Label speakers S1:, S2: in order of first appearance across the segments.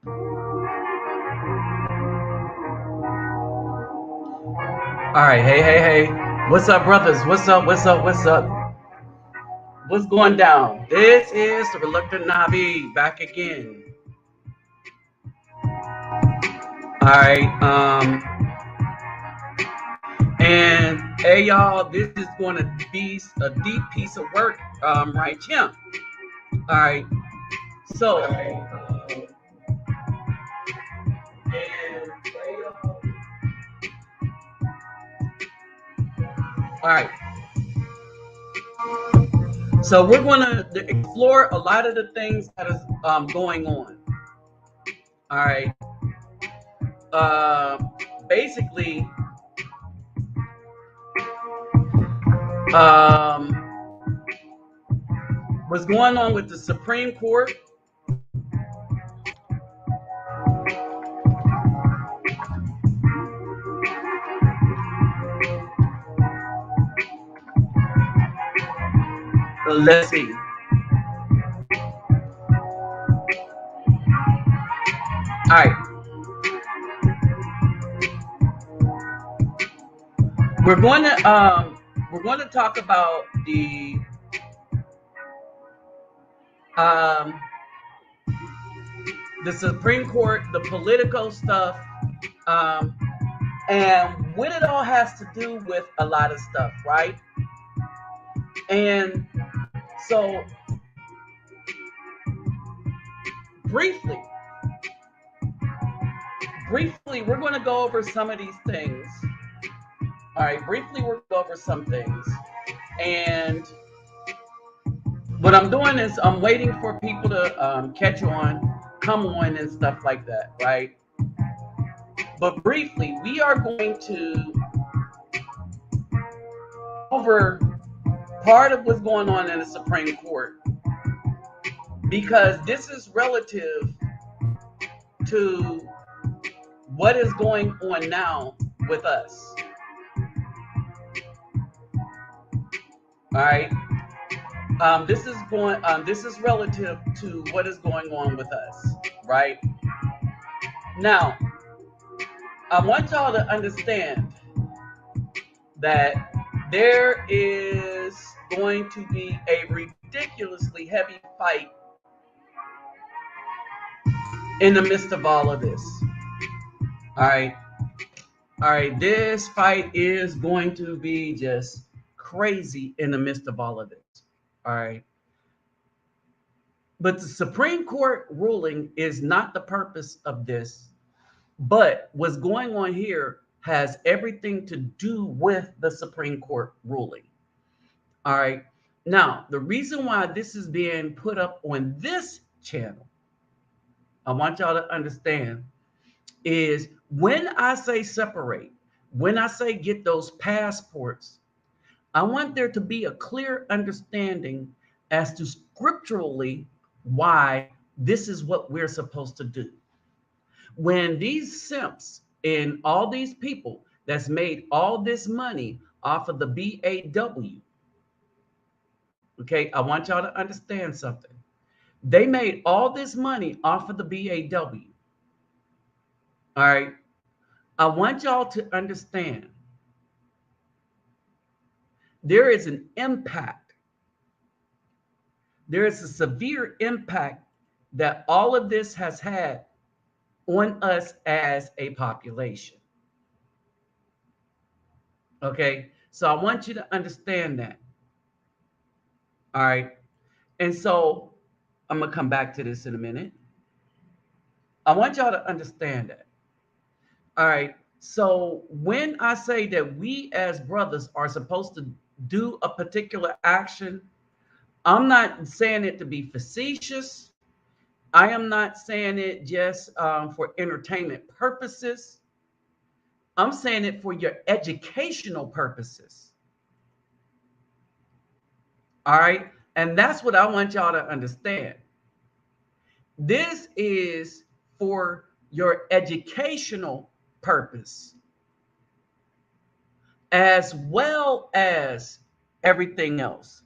S1: All right, hey, hey, hey. What's up, brothers? What's up? What's up? What's up? What's going down? This is the Reluctant Nabi back again. All right, and hey, y'all, this is going to be a deep piece of work, right here. All right, so, all right, so we're going to explore a lot of the things that is going on. All right, uh, basically, um, what's going on with the Supreme Court. Let's see. All right, we're going to talk about um, the Supreme Court, the political stuff, um, and what it all has to do with a lot of stuff, right? And so, briefly, we're going to go over some of these things. All right, briefly, we're going to go over some things. And what I'm doing is I'm waiting for people to catch on, come on, and stuff like that, right? But briefly, we are going to over part of what's going on in the Supreme Court because this is relative to what is going on now with us. All right. This is relative to what is going on with us, right? Now, I want y'all to understand that there is going to be a ridiculously heavy fight in the midst of all of this. All right. All right. This fight is going to be just crazy in the midst of all of this. All right. But the Supreme Court ruling is not the purpose of this. But what's going on here has everything to do with the Supreme Court ruling. All right. Now, the reason why this is being put up on this channel, I want y'all to understand, is when I say separate, when I say get those passports, I want there to be a clear understanding as to scripturally why this is what we're supposed to do. When these simps and all these people that's made all this money off of the BAW, okay, I want y'all to understand something. They made all this money off of the BAW. All right. I want y'all to understand there is an impact. There is a severe impact that all of this has had on us as a population. Okay. So I want you to understand that. All right. And so I'm going to come back to this in a minute. I want y'all to understand that. All right. So when I say that we as brothers are supposed to do a particular action, I'm not saying it to be facetious. I am not saying it just for entertainment purposes. I'm saying it for your educational purposes. All right. And that's what I want y'all to understand. This is for your educational purpose, as well as everything else.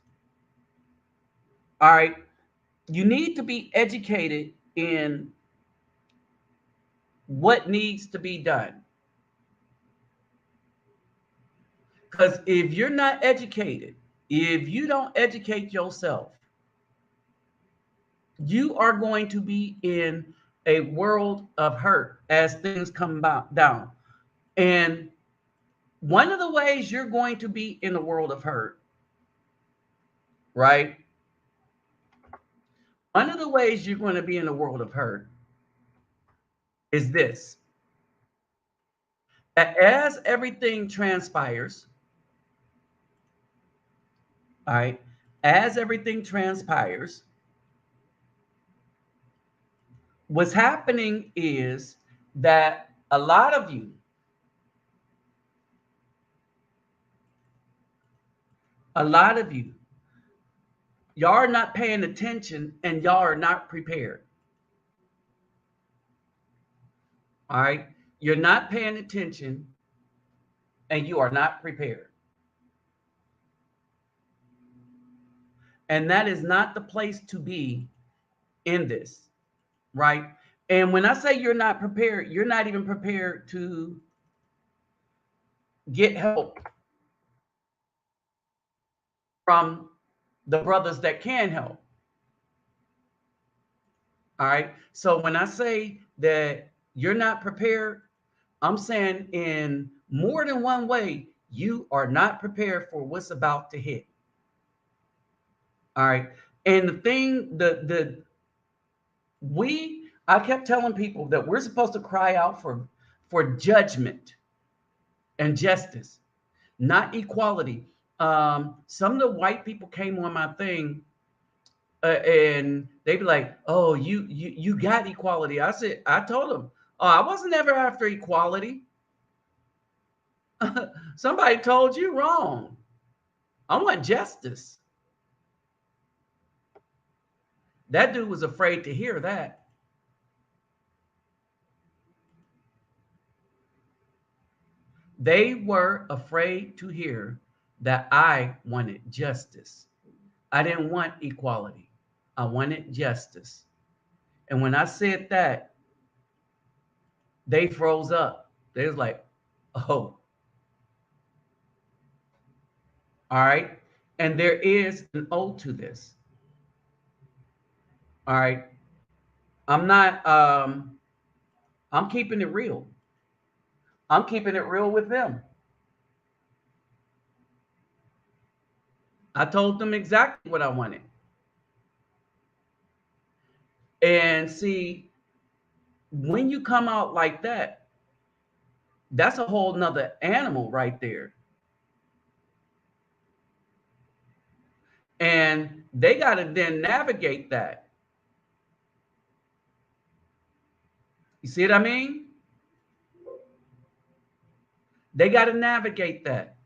S1: All right. You need to be educated in what needs to be done. Because if you're not educated, if you don't educate yourself, you are going to be in a world of hurt as things come down. And one of the ways you're going to be in a world of hurt, right? One of the ways you're going to be in a world of hurt is this: that as everything transpires, all right, as everything transpires, what's happening is that a lot of you, y'all are not paying attention and y'all are not prepared. All right. You're not paying attention and you are not prepared. And that is not the place to be in this, right? And when I say you're not prepared, you're not even prepared to get help from the brothers that can help. All right. So when I say that you're not prepared, I'm saying in more than one way, you are not prepared for what's about to hit. All right. And the thing, I kept telling people that we're supposed to cry out for judgment and justice, not equality. Some of the white people came on my thing and they'd be like, "Oh, you got equality." I told them, "Oh, I wasn't ever after equality. Somebody told you wrong. I want justice." That dude was afraid to hear that. They were afraid to hear that I wanted justice. I didn't want equality. I wanted justice. And when I said that, they froze up. They was like, "Oh, all right." And there is an ode to this. All right. I'm not I'm keeping it real. I'm keeping it real with them. I told them exactly what I wanted. And see, when you come out like that, that's a whole nother animal right there. And they got to then navigate that. You see what I mean? They got to navigate that.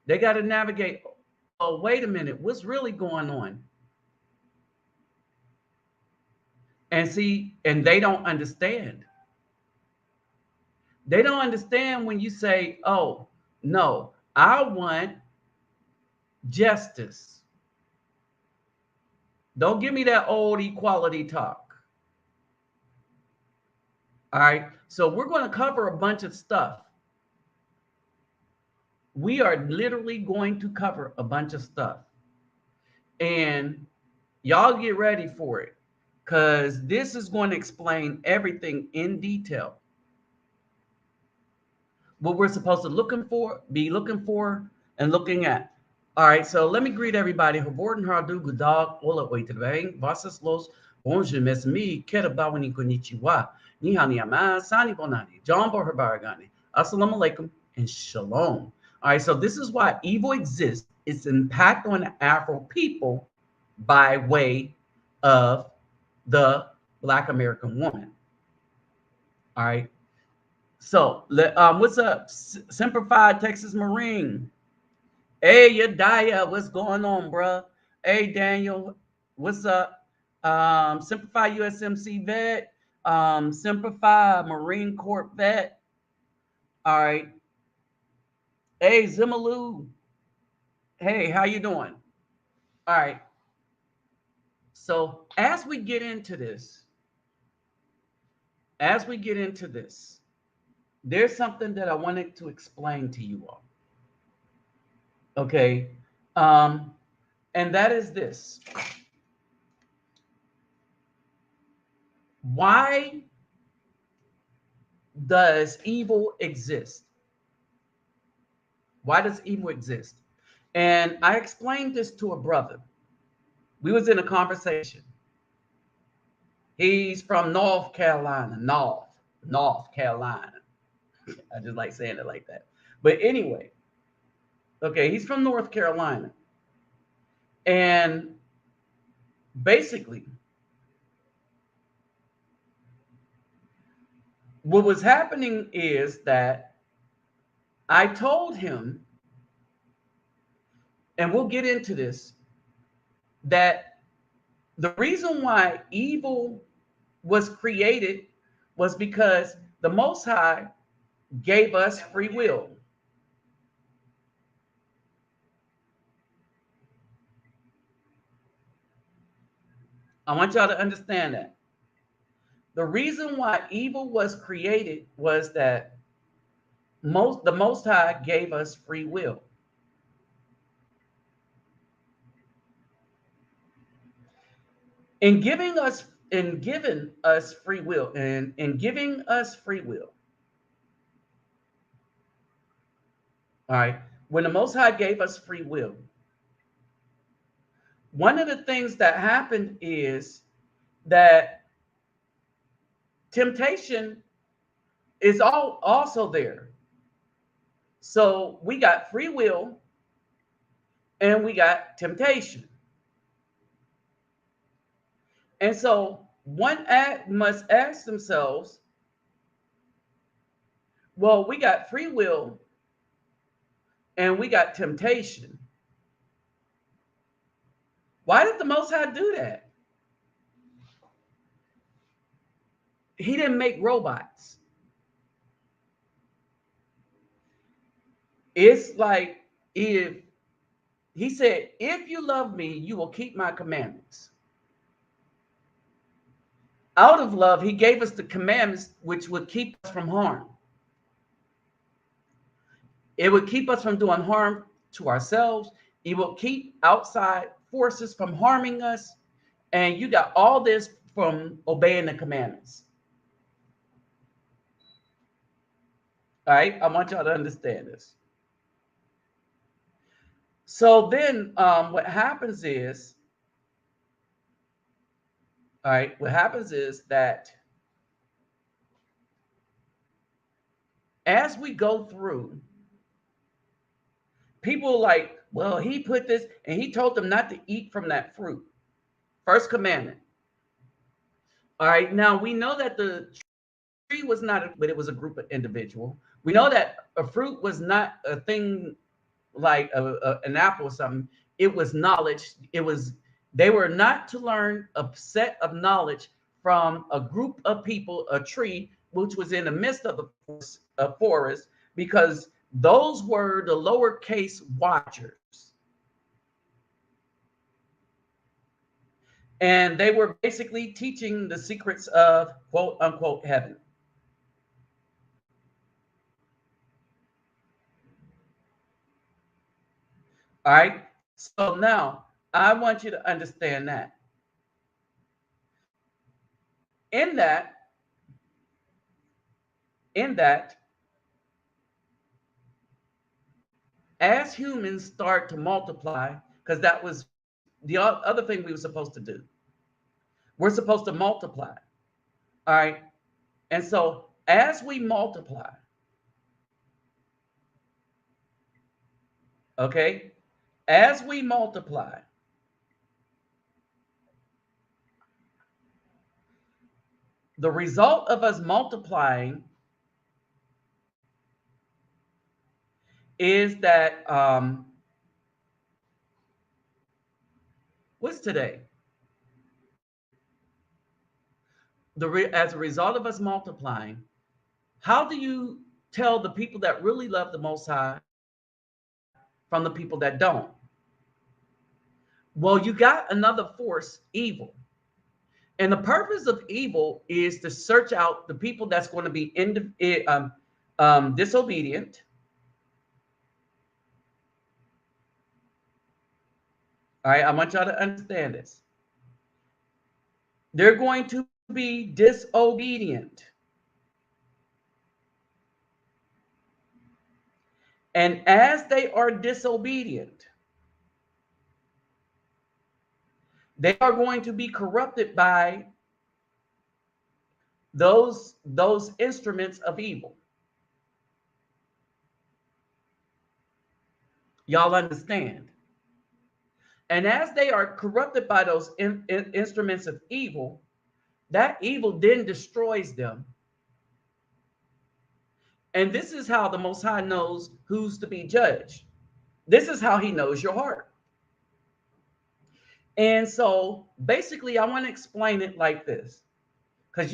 S1: They got to navigate, oh, wait a minute, what's really going on? And see, and they don't understand. They don't understand when you say, "Oh, no, I want justice." Don't give me that old equality talk. All right. So we're going to cover a bunch of stuff. We are literally going to cover a bunch of stuff. And y'all get ready for it because this is going to explain everything in detail. What we're supposed to be looking for, and looking at. All right, so let me greet everybody. Geboren hardu gudag ola oitebeng vasas los bonjour mes amis kerabawani konnichiwa nihani ama sani bonani jumbo herbaragani assalamu alaikum and shalom. All right, so this is why evil exists. Its impact on the Afro people by way of the Black American woman. All right. So, what's up, Simplified Texas Marine? Hey, Yadiah, what's going on, bruh? Hey, Daniel, what's up? Simplify USMC vet, Simplify Marine Corps vet. All right. Hey, Zimalu. Hey, how you doing? All right. So, as we get into this, as we get into this, there's something that I wanted to explain to you all. Okay. Um, and that is this. Why does evil exist? Why does evil exist? And I explained this to a brother. We was in a conversation. He's from North Carolina, North Carolina. I just like saying it like that. But anyway, okay, he's from North Carolina. And basically, what was happening is that I told him, and we'll get into this, that the reason why evil was created was because the Most High gave us free will. I want y'all to understand that. The reason why evil was created was that the Most High gave us free will. In giving us free will, and in giving us free will, all right, when the Most High gave us free will, one of the things that happened is that temptation is also there. So we got free will and we got temptation. And so must ask themselves, well, we got free will and we got temptation. Why did the Most High do that? He didn't make robots. It's like if he said, if you love me, you will keep my commandments. Out of love, he gave us the commandments which would keep us from harm. It would keep us from doing harm to ourselves. It will keep outside forces from harming us. And you got all this from obeying the commandments. All right, I want y'all to understand this. So then what happens is, all right, what happens is that as we go through, people like, well, he put this and he told them not to eat from that fruit. First commandment. All right, now we know that the tree was not, but it was a group of individual. We know that a fruit was not a thing like an apple or something. It was knowledge. They were not to learn a set of knowledge from a group of people, a tree, which was in the midst of the forest, because those were the lowercase watchers. And they were basically teaching the secrets of quote unquote heaven. All right. So now I want you to understand that. In that, in that, as humans start to multiply, because that was the other thing we were supposed to do. We're supposed to multiply. All right. And so as we multiply, okay, as we multiply, the result of us multiplying is that what's today? As a result of us multiplying, how do you tell the people that really love the Most High from the people that don't? Well, you got another force, evil. And the purpose of evil is to search out the people that's going to be disobedient. All right, I want y'all to understand this. They're going to be disobedient. And as they are disobedient, they are going to be corrupted by those instruments of evil. Y'all understand? And as they are corrupted by those instruments of evil, that evil then destroys them. And this is how the Most High knows who's to be judged. This is how he knows your heart. And so basically, I want to explain it like this. Because,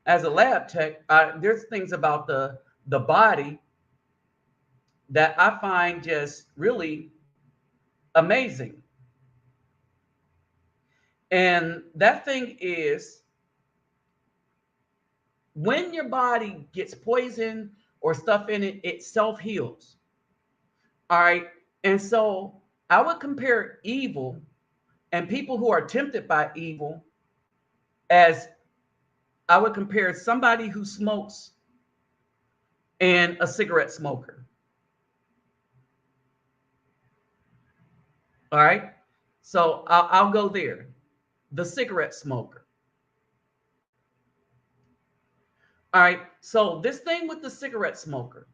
S1: as a lab tech, there's things about the body that I find just really amazing. And that thing is when your body gets poison or stuff in it, it self heals. All right. And so I would compare evil and people who are tempted by evil as I would compare somebody who smokes and a cigarette smoker. All right. So I'll go there. The cigarette smoker. All right. So this thing with the cigarette smoker.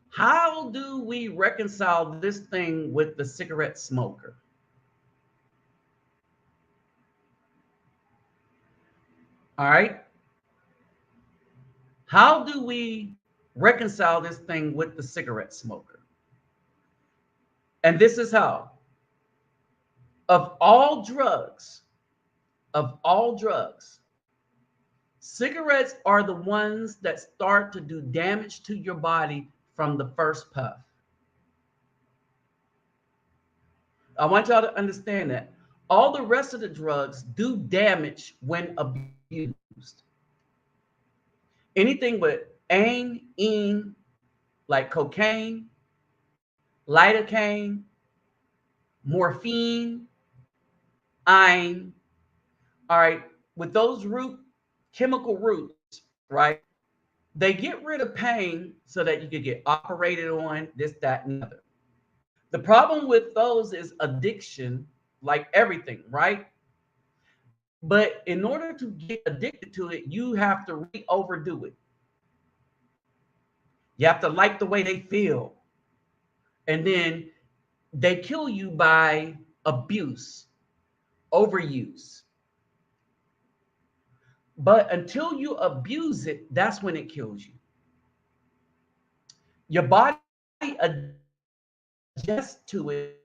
S1: How do we reconcile this thing with the cigarette smoker? All right. How do we reconcile this thing with the cigarette smoker? And this is how. Of all drugs, cigarettes are the ones that start to do damage to your body from the first puff. I want y'all to understand that. All the rest of the drugs do damage when abused. Anything with ain, like cocaine, lidocaine, morphine, ein, all right, with those chemical roots, right? They get rid of pain so that you could get operated on, this, that, and the other. The problem with those is addiction, like everything, right? But in order to get addicted to it, you have to overdo it. You have to like the way they feel. And then they kill you by abuse, overuse. But until you abuse it, that's when it kills you. Your body adjusts to it.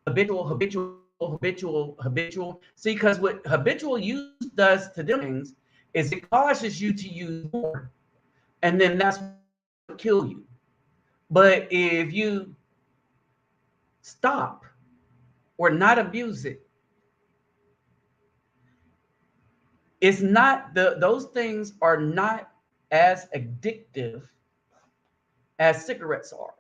S1: Habitual. See, because what habitual use does to them things is it causes you to use more, and then that's what kill you. But if you stop or not abuse it, it's not those things are not as addictive as cigarettes are.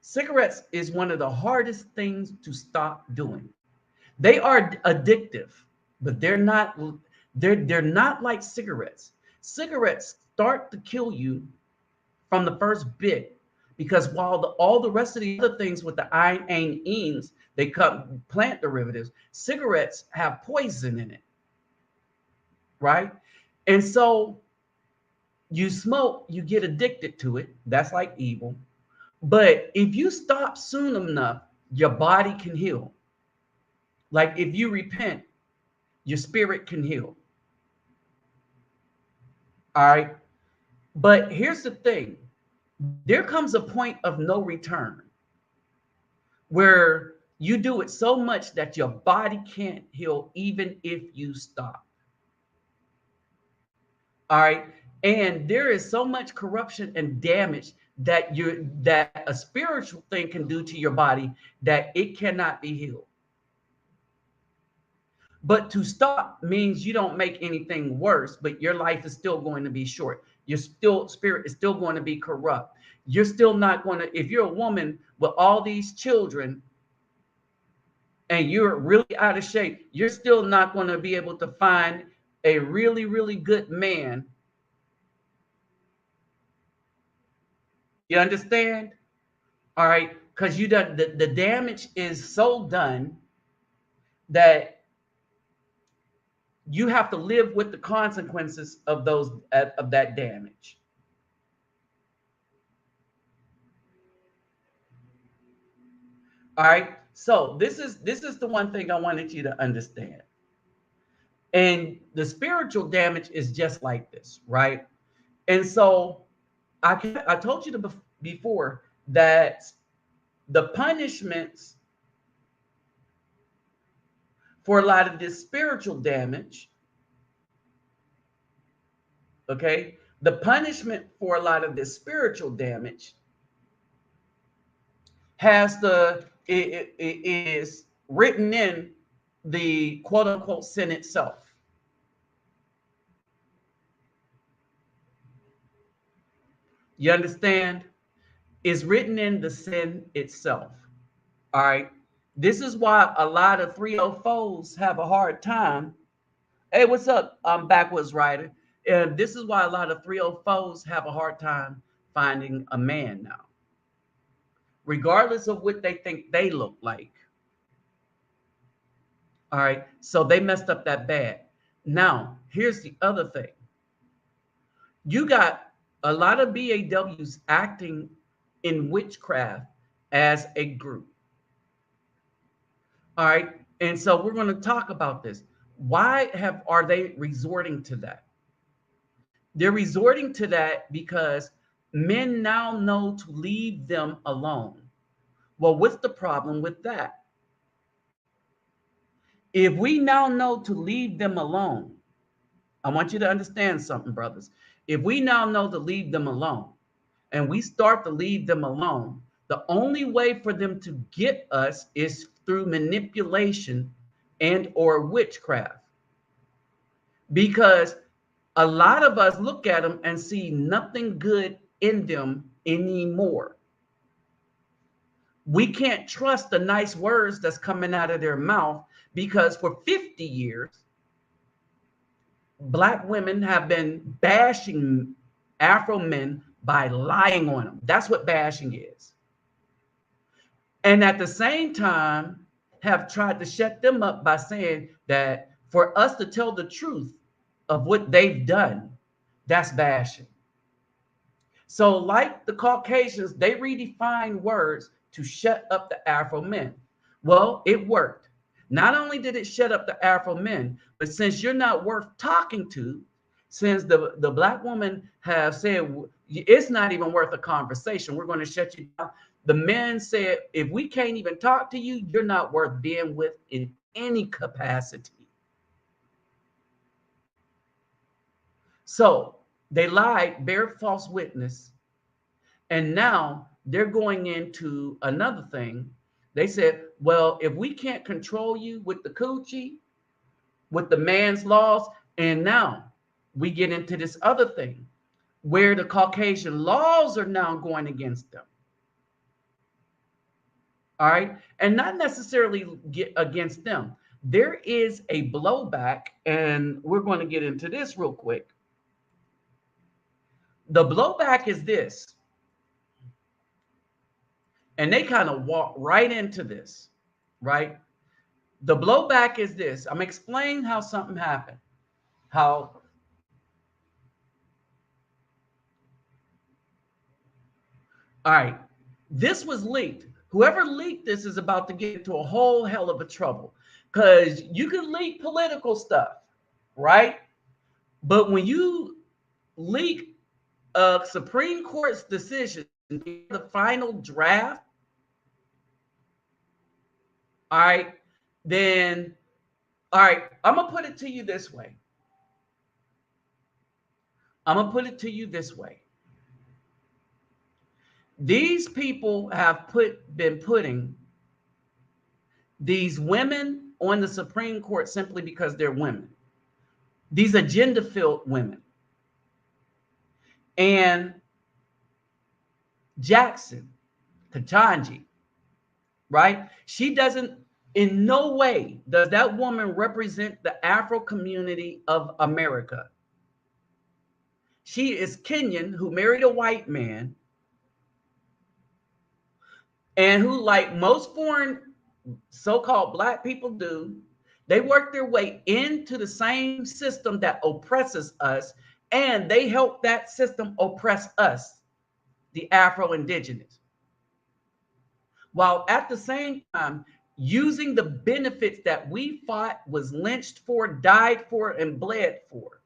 S1: Cigarettes is one of the hardest things to stop doing. They are addictive, but they're not like cigarettes. Cigarettes start to kill you from the first bit because while all the rest of the other things with the eins, they cut plant derivatives, cigarettes have poison in it, right? And so you smoke, you get addicted to it. That's like evil. But if you stop soon enough, your body can heal. Like if you repent, your spirit can heal. All right. But here's the thing, there comes a point of no return where you do it so much that your body can't heal even if you stop. All right. And there is so much corruption and damage that a spiritual thing can do to your body that it cannot be healed. But to stop means you don't make anything worse, but your life is still going to be short. Your spirit is still going to be corrupt. You're still not going to, if you're a woman with all these children and you're really out of shape, you're still not going to be able to find a really, really good man. You understand? All right. Because you done the damage is so done that you have to live with the consequences of those of that damage. All right. So this is the one thing I wanted you to understand. And the spiritual damage is just like this, right? And so I told you before that the punishments for a lot of this spiritual damage, okay, the punishment for a lot of this spiritual damage has it is written in the quote unquote sin itself. You understand? It's written in the sin itself. All right. This is why a lot of 304s have a hard time. Hey, what's up? I'm backwards rider. And this is why a lot of 304s have a hard time finding a man now, regardless of what they think they look like. All right. So they messed up that bad. Now, here's the other thing. You got a lot of BAWs acting in witchcraft as a group. All right. And so we're going to talk about this. Why are they resorting to that? They're resorting to that because men now know to leave them alone. Well, what's the problem with that? If we now know to leave them alone, I want you to understand something, brothers. If we now know to leave them alone and we start to leave them alone, the only way for them to get us is through manipulation and or witchcraft. Because a lot of us look at them and see nothing good in them anymore. We can't trust the nice words that's coming out of their mouth because for 50 years, Black women have been bashing Afro men by lying on them. That's what bashing is. And at the same time, have tried to shut them up by saying that for us to tell the truth of what they've done, that's bashing. So, like the Caucasians, they redefine words to shut up the Afro men. Well, it worked. Not only did it shut up the Afro men, but since you're not worth talking to, since the Black woman have said it's not even worth a conversation, we're going to shut you down. The men said, if we can't even talk to you, you're not worth being with in any capacity. So they lied, bear false witness, and now they're going into another thing. They said, well, if we can't control you with the coochie, with the man's laws, and now we get into this other thing where the Caucasian laws are now going against them. All right. And not necessarily get against them. There is a blowback, and we're going to get into this real quick. The blowback is this, and they kind of walk right into this, right? The blowback is this. I'm explaining how something happened. How all right, this was leaked. Whoever leaked this is about to get into a whole hell of a trouble because you can leak political stuff, right? But when you leak a Supreme Court's decision, the final draft, all right, then, all right, I'm going to put it to you this way. I'm going to put it to you this way. These people have been putting these women on the Supreme Court simply because they're women. These agenda-filled women. And Jackson, Ketanji, right? She doesn't, in no way does that woman represent the Afro community of America. She is Kenyan who married a white man and who, like most foreign so-called black people do, they work their way into the same system that oppresses us, and they help that system oppress us, the Afro-Indigenous, while at the same time using the benefits that we fought, was lynched for, died for, and bled for,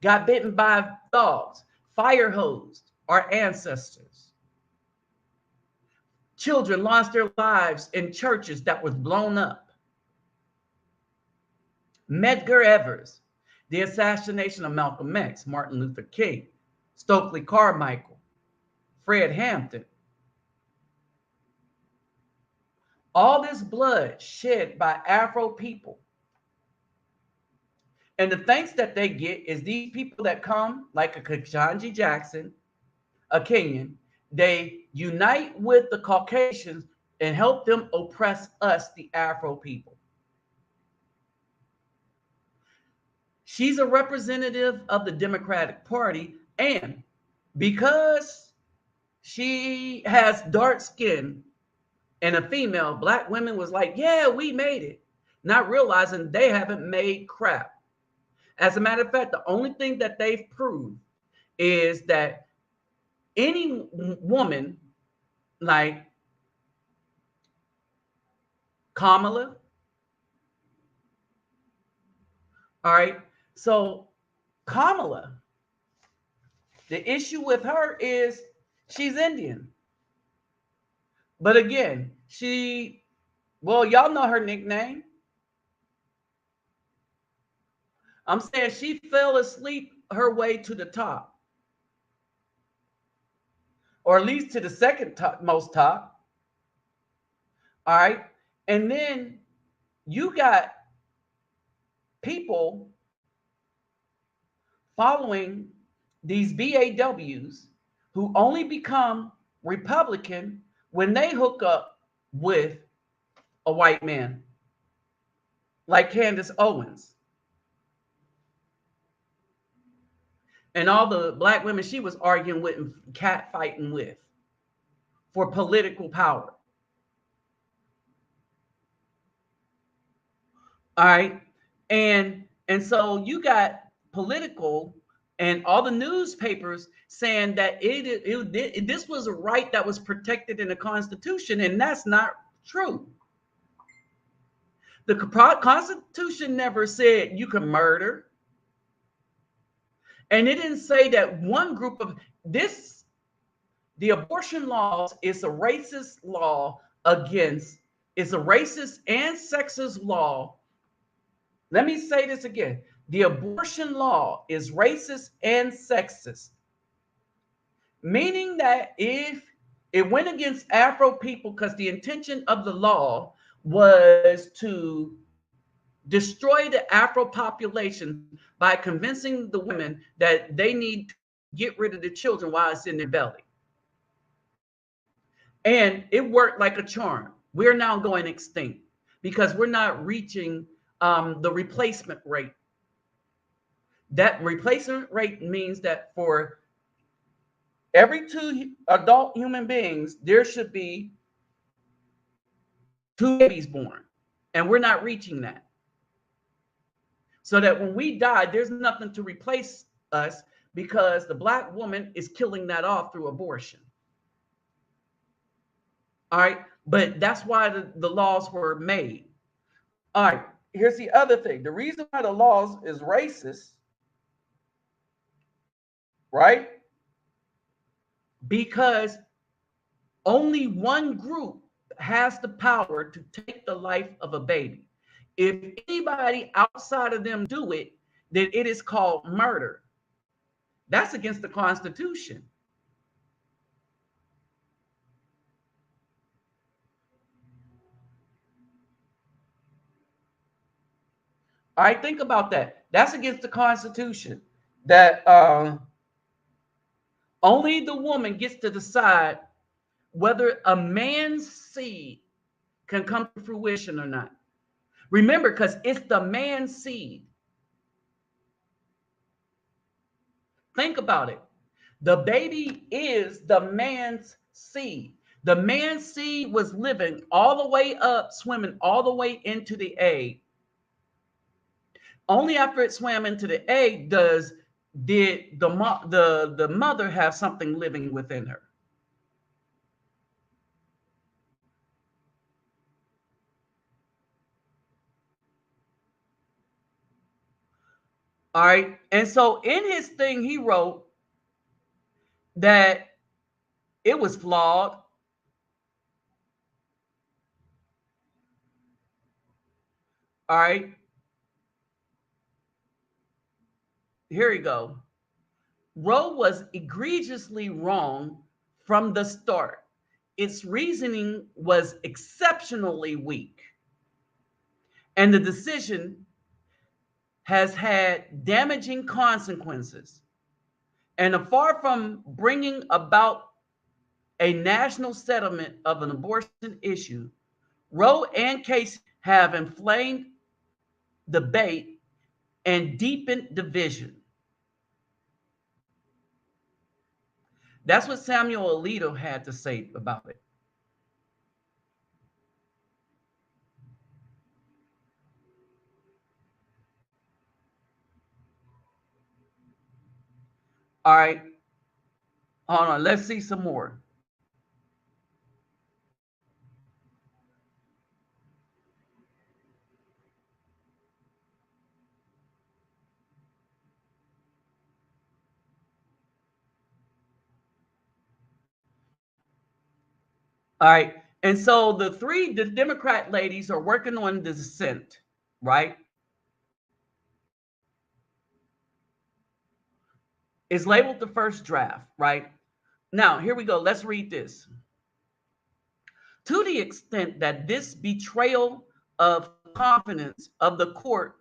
S1: got bitten by dogs, fire hosed our ancestors. Children lost their lives in churches that was blown up. Medgar Evers, the assassination of Malcolm X, Martin Luther King, Stokely Carmichael, Fred Hampton. All this blood shed by Afro people. And the thanks that they get is these people that come, like a Ketanji Jackson, a Kenyan, they unite with the Caucasians and help them oppress us, the Afro people. She's a representative of the Democratic Party, and because she has dark skin and a female, black women was like, yeah, we made it, not realizing they haven't made crap. As a matter of fact, the only thing that they've proved is that any woman like Kamala, all right, so Kamala, the issue with her is she's Indian. But again, well, y'all know her nickname. I'm saying she fell asleep her way to the top, or at least to the second top, most top. All right. And then you got people following these BAWs who only become Republican when they hook up with a white man, like Candace Owens. And all the black women she was arguing with and cat fighting with for political power. All right. And so you got political and all the newspapers saying that this was a right that was protected in the Constitution, and that's not true. The Constitution never said you can murder. And it didn't say that one group of this, the abortion laws is a racist law it's a racist and sexist law. Let me say this again. The abortion law is racist and sexist, meaning that if it went against Afro people, because the intention of the law was to destroy the Afro population by convincing the women that they need to get rid of the children while it's in their belly. And it worked like a charm. We're now going extinct because we're not reaching the replacement rate. That replacement rate means that for every 2 adult human beings, there should be 2 babies born. And we're not reaching that. So that when we die, there's nothing to replace us because the black woman is killing that off through abortion. All right. But that's why the laws were made. All right. Here's the other thing. The reason why the laws is racist, right? Because only one group has the power to take the life of a baby. If anybody outside of them do it, then it is called murder. That's against the Constitution. All right, think about that. That's against the Constitution. That only the woman gets to decide whether a man's seed can come to fruition or not. Remember, because it's the man's seed. Think about it. The baby is the man's seed. The man's seed was living all the way up, swimming all the way into the egg. Only after it swam into the egg did the mother have something living within her. All right. And so in his thing, he wrote that it was flawed. All right. Here we go. Roe was egregiously wrong from the start. Its reasoning was exceptionally weak, and the decision has had damaging consequences. And far from bringing about a national settlement of an abortion issue, Roe and Casey have inflamed debate and deepened division. That's what Samuel Alito had to say about it. All right, hold on. Let's see some more. All right. And so the Democrat ladies are working on the dissent, right? It's labeled the first draft, right? Now, here we go. Let's read this. To the extent that this betrayal of confidence of the court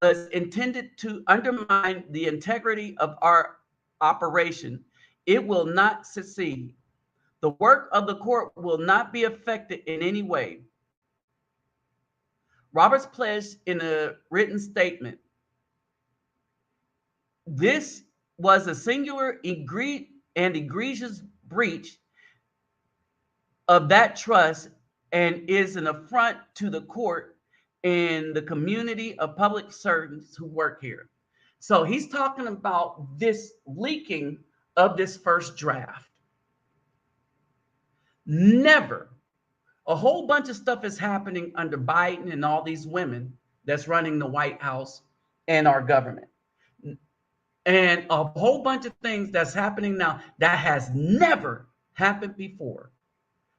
S1: was intended to undermine the integrity of our operation, it will not succeed. The work of the court will not be affected in any way. Roberts pledged in a written statement, this was a singular and egregious breach of that trust and is an affront to the court and the community of public servants who work here. So he's talking about this leaking of this first draft. Never. A whole bunch of stuff is happening under Biden and all these women that's running the White House and our government. And a whole bunch of things that's happening now that has never happened before.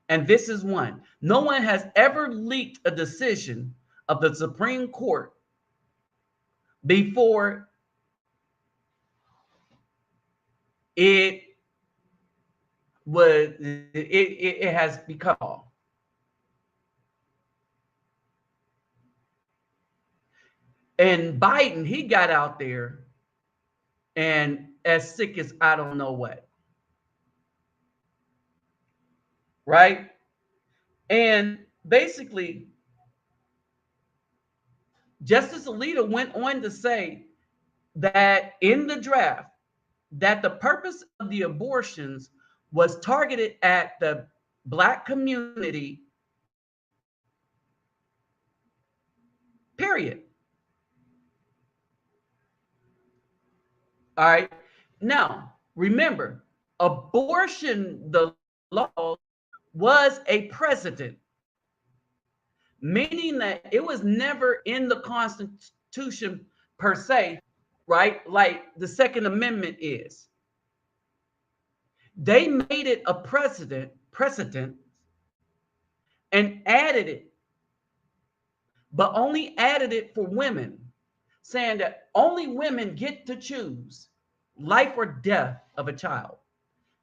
S1: And this is one. No one has ever leaked a decision of the Supreme Court before it it has become law. And Biden, he got out there and as sick as I don't know what. Right? And basically, Justice Alito went on to say that in the draft, that the purpose of the abortions was targeted at the Black community, period. All right. Now, remember, abortion, the law, was a precedent, meaning that it was never in the Constitution per se, right? Like the Second Amendment is. They made it a precedent and added it, but only added it for women, saying that only women get to choose life or death of a child.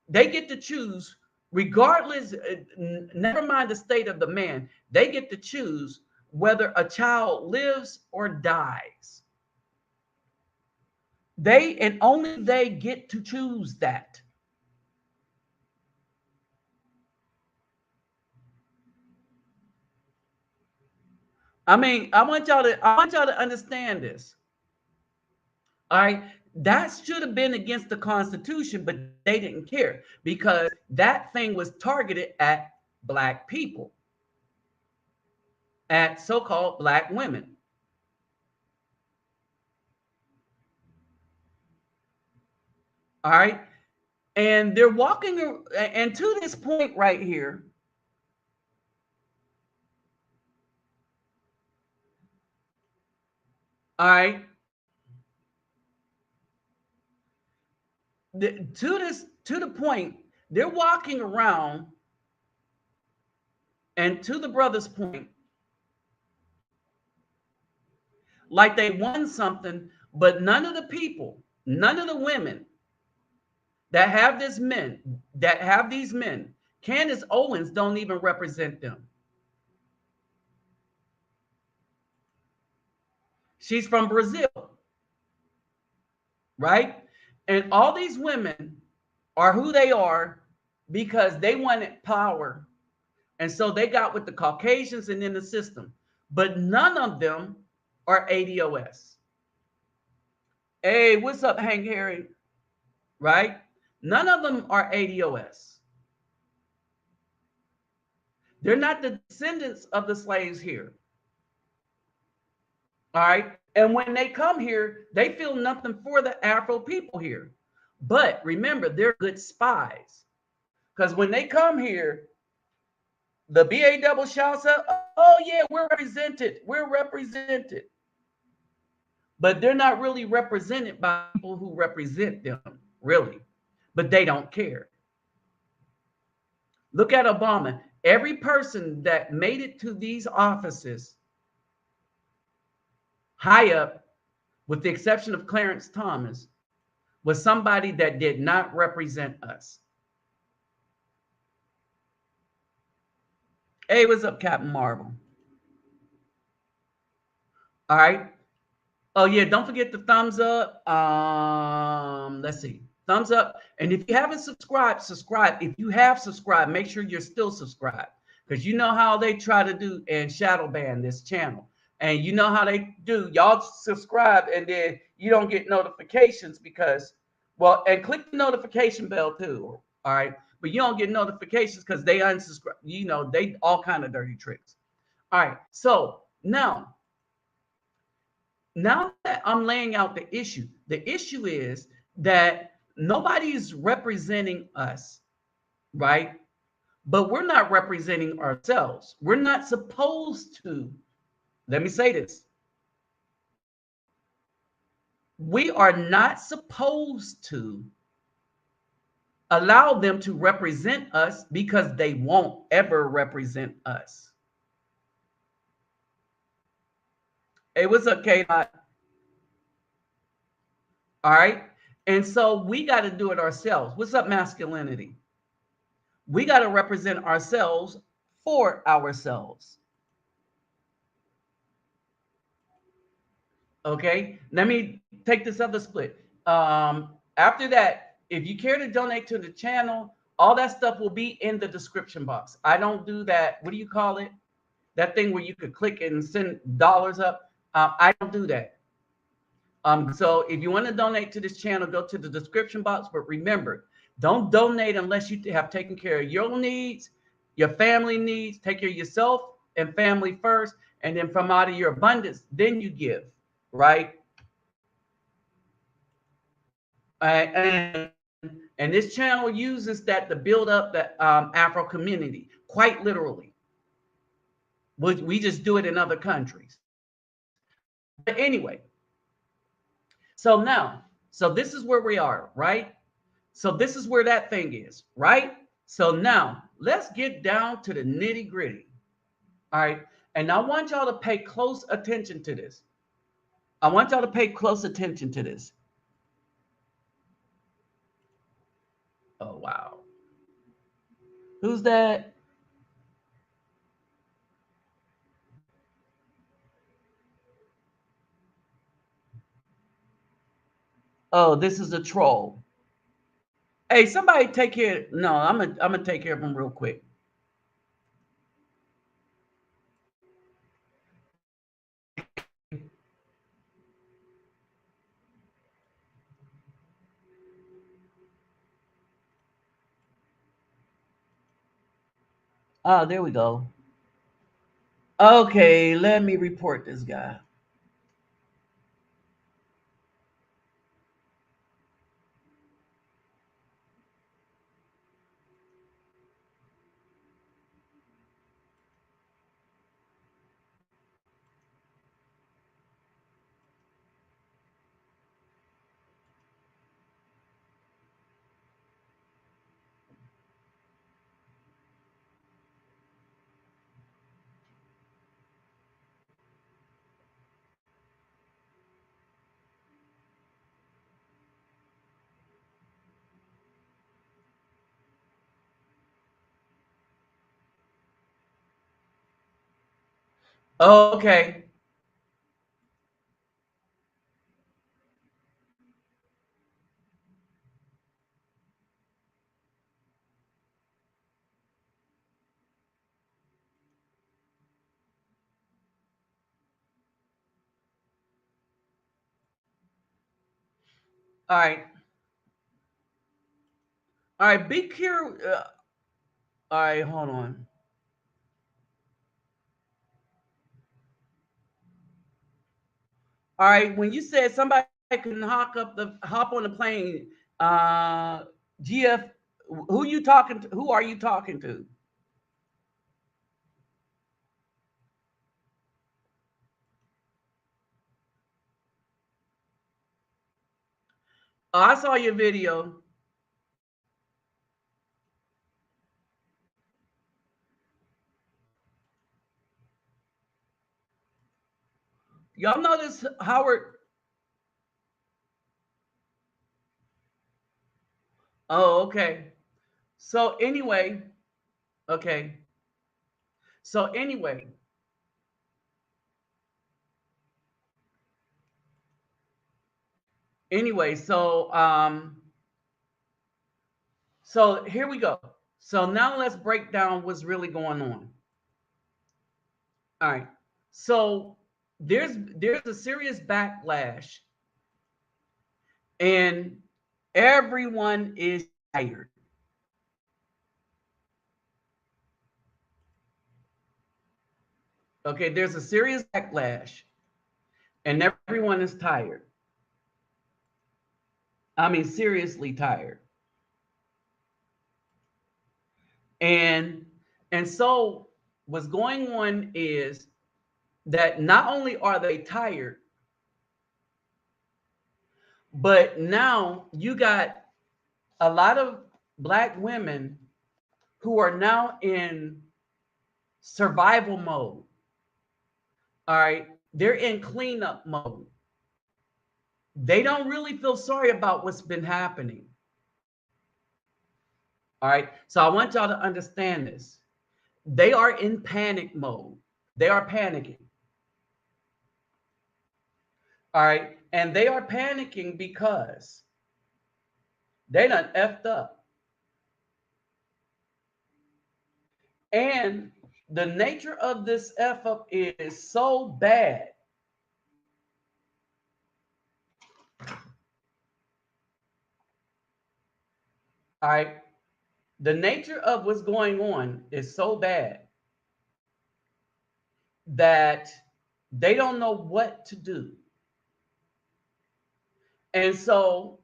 S1: They get to choose, regardless, never mind the state of the man, they get to choose whether a child lives or dies. They and only they get to choose that. I mean, I want y'all to understand this. All right. That should have been against the Constitution, but they didn't care because that thing was targeted at Black people, at so-called Black women. All right. And they're walking, and to this point right here, all right, to the point, they're walking around, and to the brother's point, like they won something, but none of the people, none of the women that have these men, Candace Owens don't even represent them. She's from Brazil, right? And all these women are who they are because they wanted power. And so they got with the Caucasians and in the system. But none of them are ADOS. Hey, what's up, Hank Harry? Right? None of them are ADOS. They're not the descendants of the slaves here. All right. And when they come here, they feel nothing for the Afro people here. But remember, they're good spies. Because when they come here, the BA double shouts out, oh, yeah, we're represented. We're represented. But they're not really represented by people who represent them, really. But they don't care. Look at Obama. Every person that made it to these offices high up, with the exception of Clarence Thomas, was somebody that did not represent us. Hey, what's up, Captain Marvel? All right. Oh yeah, don't forget the thumbs up. Let's see, thumbs up. And if you haven't subscribed, subscribe. If you have subscribed, make sure you're still subscribed because you know how they try to do and shadow ban this channel. And you know how they do. Y'all subscribe and then you don't get notifications because, well, and click the notification bell too. All right, but you don't get notifications because they unsubscribe. You know, they all kind of dirty tricks. All right, so now that I'm laying out the issue is that nobody's representing us, right? But we're not representing ourselves. We're not supposed to. Let me say this. We are not supposed to allow them to represent us because they won't ever represent us. Hey, what's up, Kate? All right. And so we got to do it ourselves. What's up, masculinity? We got to represent ourselves for ourselves. Okay, let me take this other split. After that, if you care to donate to the channel, all that stuff will be in the description box. I don't do that. What do you call it? That thing where you could click and send dollars up. I don't do that. So if you want to donate to this channel, go to the description box. But remember, don't donate unless you have taken care of your needs, your family needs. Take care of yourself and family first, and then from out of your abundance, then you give, right? And and this channel uses that to build up the Afro community, quite literally. We just do it in other countries. But anyway, so this is where we are, right? So this is where that thing is, right? So now let's get down to the nitty gritty. All right. And I want y'all to pay close attention to this. I want y'all to pay close attention to this. Oh, wow. Who's that? Oh, this is a troll. Hey, somebody take care. No, I'm gonna take care of him real quick. Oh, there we go. Okay, let me report this guy. Okay. All right. All right. Be curious. All right. Hold on. All right. When you said somebody can hop on the plane, uh, GF, who you talking to? Who are you talking to? Oh, I saw your video. Y'all notice Howard? Oh, okay. So anyway, okay. So anyway. So here we go. So now let's break down what's really going on. All right. So there's a serious backlash, and everyone is tired. Okay, there's a serious backlash, and everyone is tired. I mean, seriously tired. And so what's going on is that not only are they tired, but now you got a lot of black women who are now in survival mode. All right. They're in cleanup mode. They don't really feel sorry about what's been happening. All right. So I want y'all to understand this. They are in panic mode. They are panicking. All right. And they are panicking because they done effed up. And the nature of this F up is so bad. All right. The nature of what's going on is so bad that they don't know what to do. And so,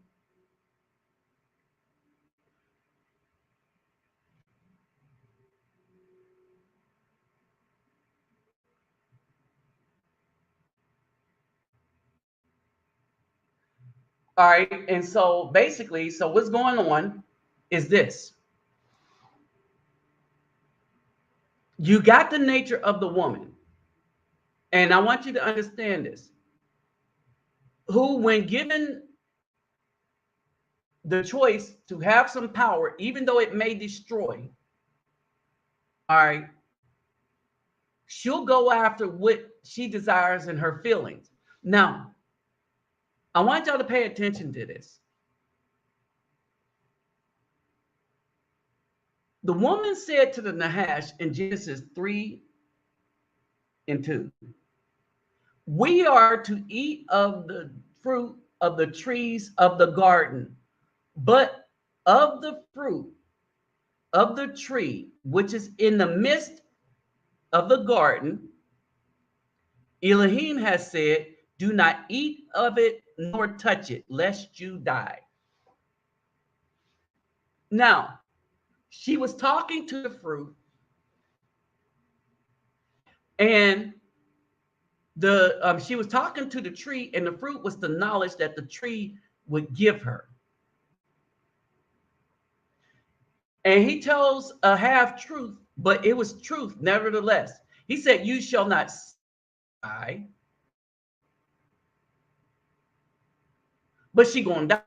S1: all right. And so basically, so what's going on is this: you got the nature of the woman. And I want you to understand this, who, when given the choice to have some power, even though it may destroy, all right, she'll go after what she desires in her feelings. Now, I want y'all to pay attention to this. The woman said to the Nahash in Genesis 3 and 2, we are to eat of the fruit of the trees of the garden, but of the fruit of the tree which is in the midst of the garden, Elohim has said, do not eat of it nor touch it, lest you die. Now, she was talking to the fruit, and she was talking to the tree, and the fruit was the knowledge that the tree would give her. And he tells a half truth, but it was truth nevertheless. He said, you shall not die, but she gonna die.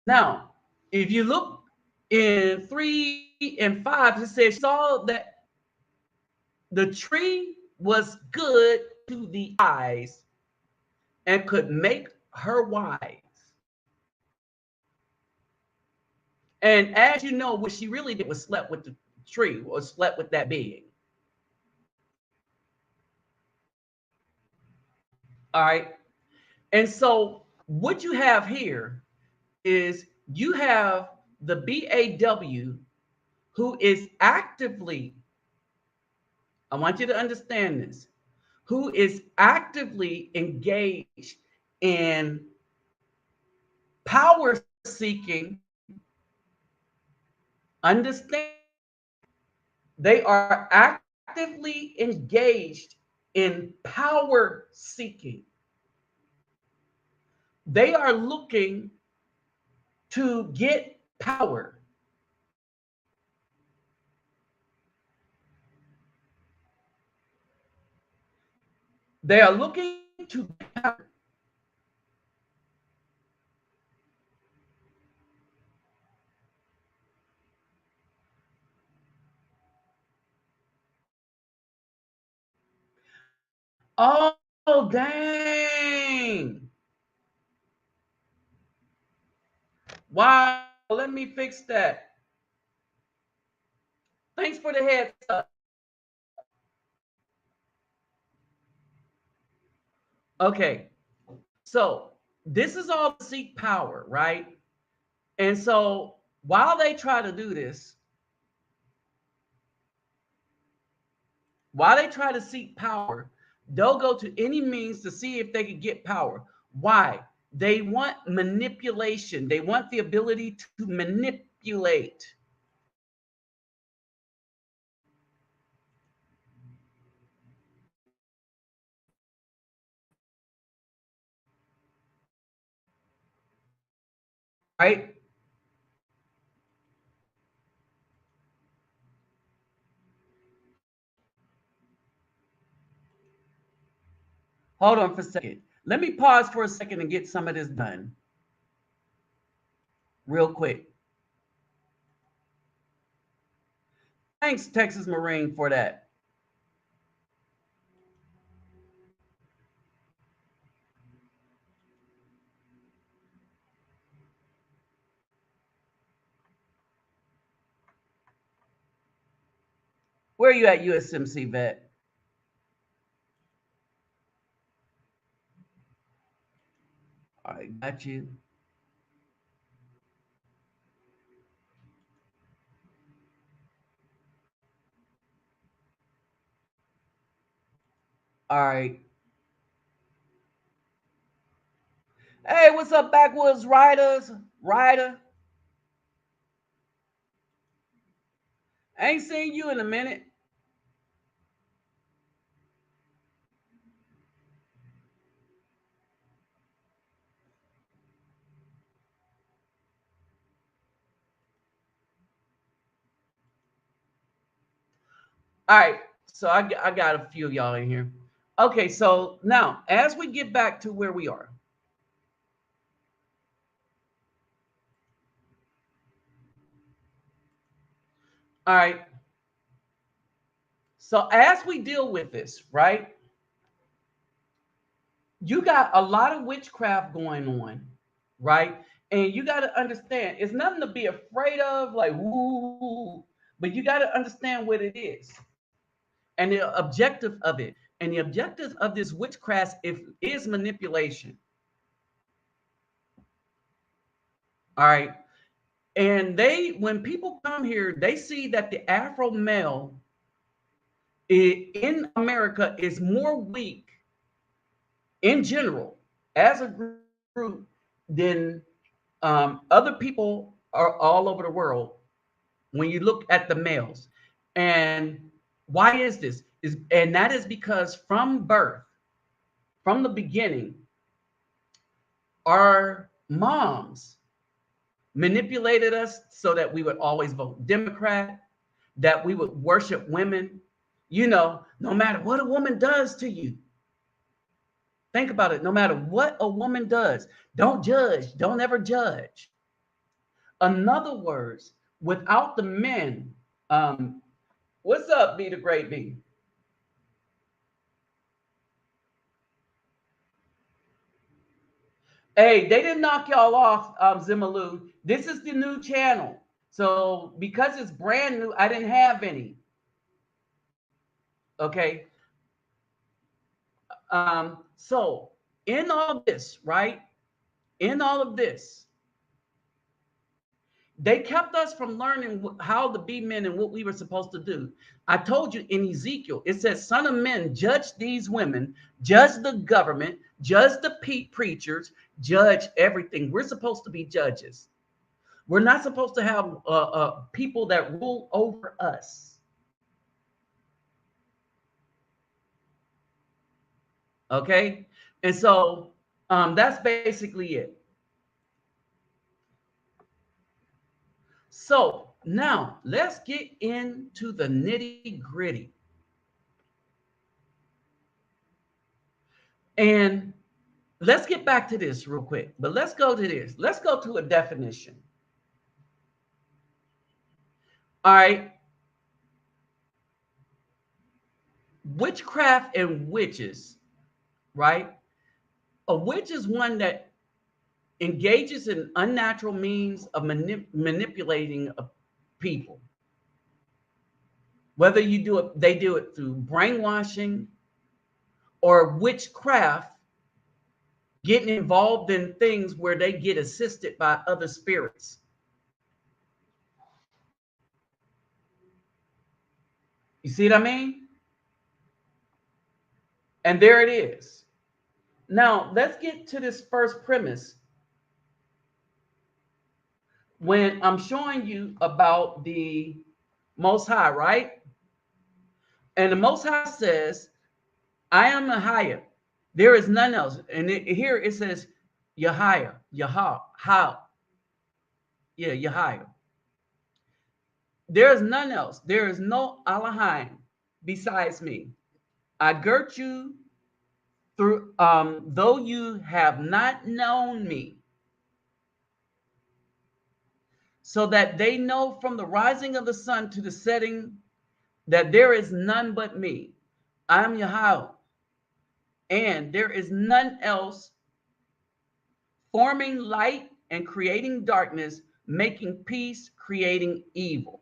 S1: Now, if you look in 3 and 5, it says, saw that the tree was good to the eyes and could make her wise. And as you know, what she really did was slept with the tree or slept with that being. All right. And so what you have here is you have the BAW who is actively, I want you to understand this, who is actively engaged in power seeking. Understand, they are actively engaged in power seeking. They are looking to get power. They are looking to get power. Oh, dang. Wow, let me fix that. Thanks for the heads up. Okay, so this is all to seek power, right? And so while they try to do this, while they try to seek power, they'll go to any means to see if they can get power. Why? They want manipulation. They want the ability to manipulate. Right? Hold on for a second. Let me pause for a second and get some of this done real quick. Thanks, Texas Marine, for that. Where are you at, USMC vet? All right, got you. All right. Hey, what's up, Backwoods Riders? Rider? I ain't seen you in a minute. All right. So I got a few of y'all in here. Okay, so now as we get back to where we are, all right. So as we deal with this, right? You got a lot of witchcraft going on, right? And you got to understand, it's nothing to be afraid of, like, woo, but you got to understand what it is and the objective of it. And the objective of this witchcraft is manipulation. All right. And when people come here, they see that the Afro male in America is more weak in general as a group than other people are all over the world when you look at the males. And why is this? And that is because from birth, from the beginning, our moms manipulated us so that we would always vote Democrat, that we would worship women. No matter what a woman does to you, think about it. No matter what a woman does, don't judge. Don't ever judge. In other words, without the men, what's up, Be the Great B? Hey, they didn't knock y'all off, Zimalu. This is the new channel. So because it's brand new, I didn't have any. Okay. So in all of this, right? In all of this, they kept us from learning how to be men and what we were supposed to do. I told you in Ezekiel, it says, son of men, judge these women, judge the government, judge the preachers, judge everything. We're supposed to be judges. We're not supposed to have people that rule over us. Okay? And so that's basically it. So now let's get into the nitty gritty. And let's get back to this real quick. But let's go to this. Let's go to a definition. All right. Witchcraft and witches, right? A witch is one that engages in unnatural means of manipulating people. Whether you do it, they do it through brainwashing or witchcraft, getting involved in things where they get assisted by other spirits. You see what I mean? And there it is. Now, let's get to this first premise. When I'm showing you about the Most High, right? And the Most High says, I am the higher. There is none else. And here it says, Yahya, Yahah, how? Yeah, Yahya. There is none else. There is no Elohim besides me. I girt you through, though you have not known me, so that they know from the rising of the sun to the setting that there is none but me. I am Yahweh, and there is none else, forming light and creating darkness, making peace, creating evil.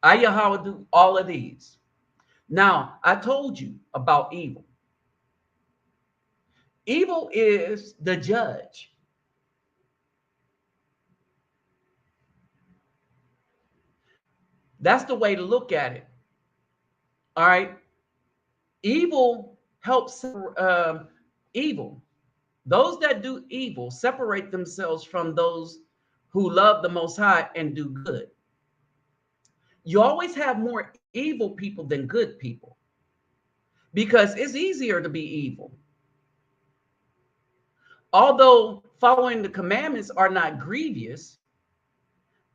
S1: I, Yahweh, do all of these. Now, I told you about evil. Evil is the judge. That's the way to look at it. All right. Evil helps evil. Those that do evil separate themselves from those who love the Most High and do good. You always have more evil people than good people because it's easier to be evil. Although following the commandments are not grievous,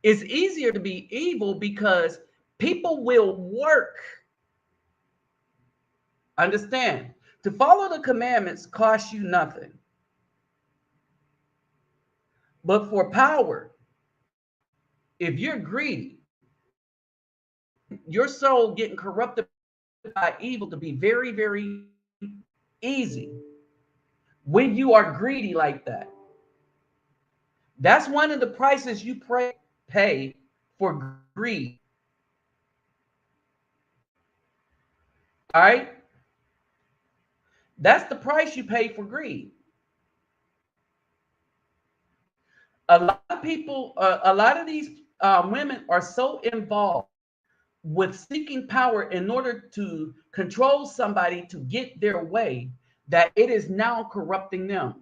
S1: it's easier to be evil because people will work. Understand, to follow the commandments costs you nothing. But for power, if you're greedy, your soul getting corrupted by evil to be very, very easy. when you are greedy like that. That's one of the prices you pay for greed. All right. That's the price you pay for greed. A lot of people, a lot of these women are so involved with seeking power in order to control somebody to get their way that it is now corrupting them.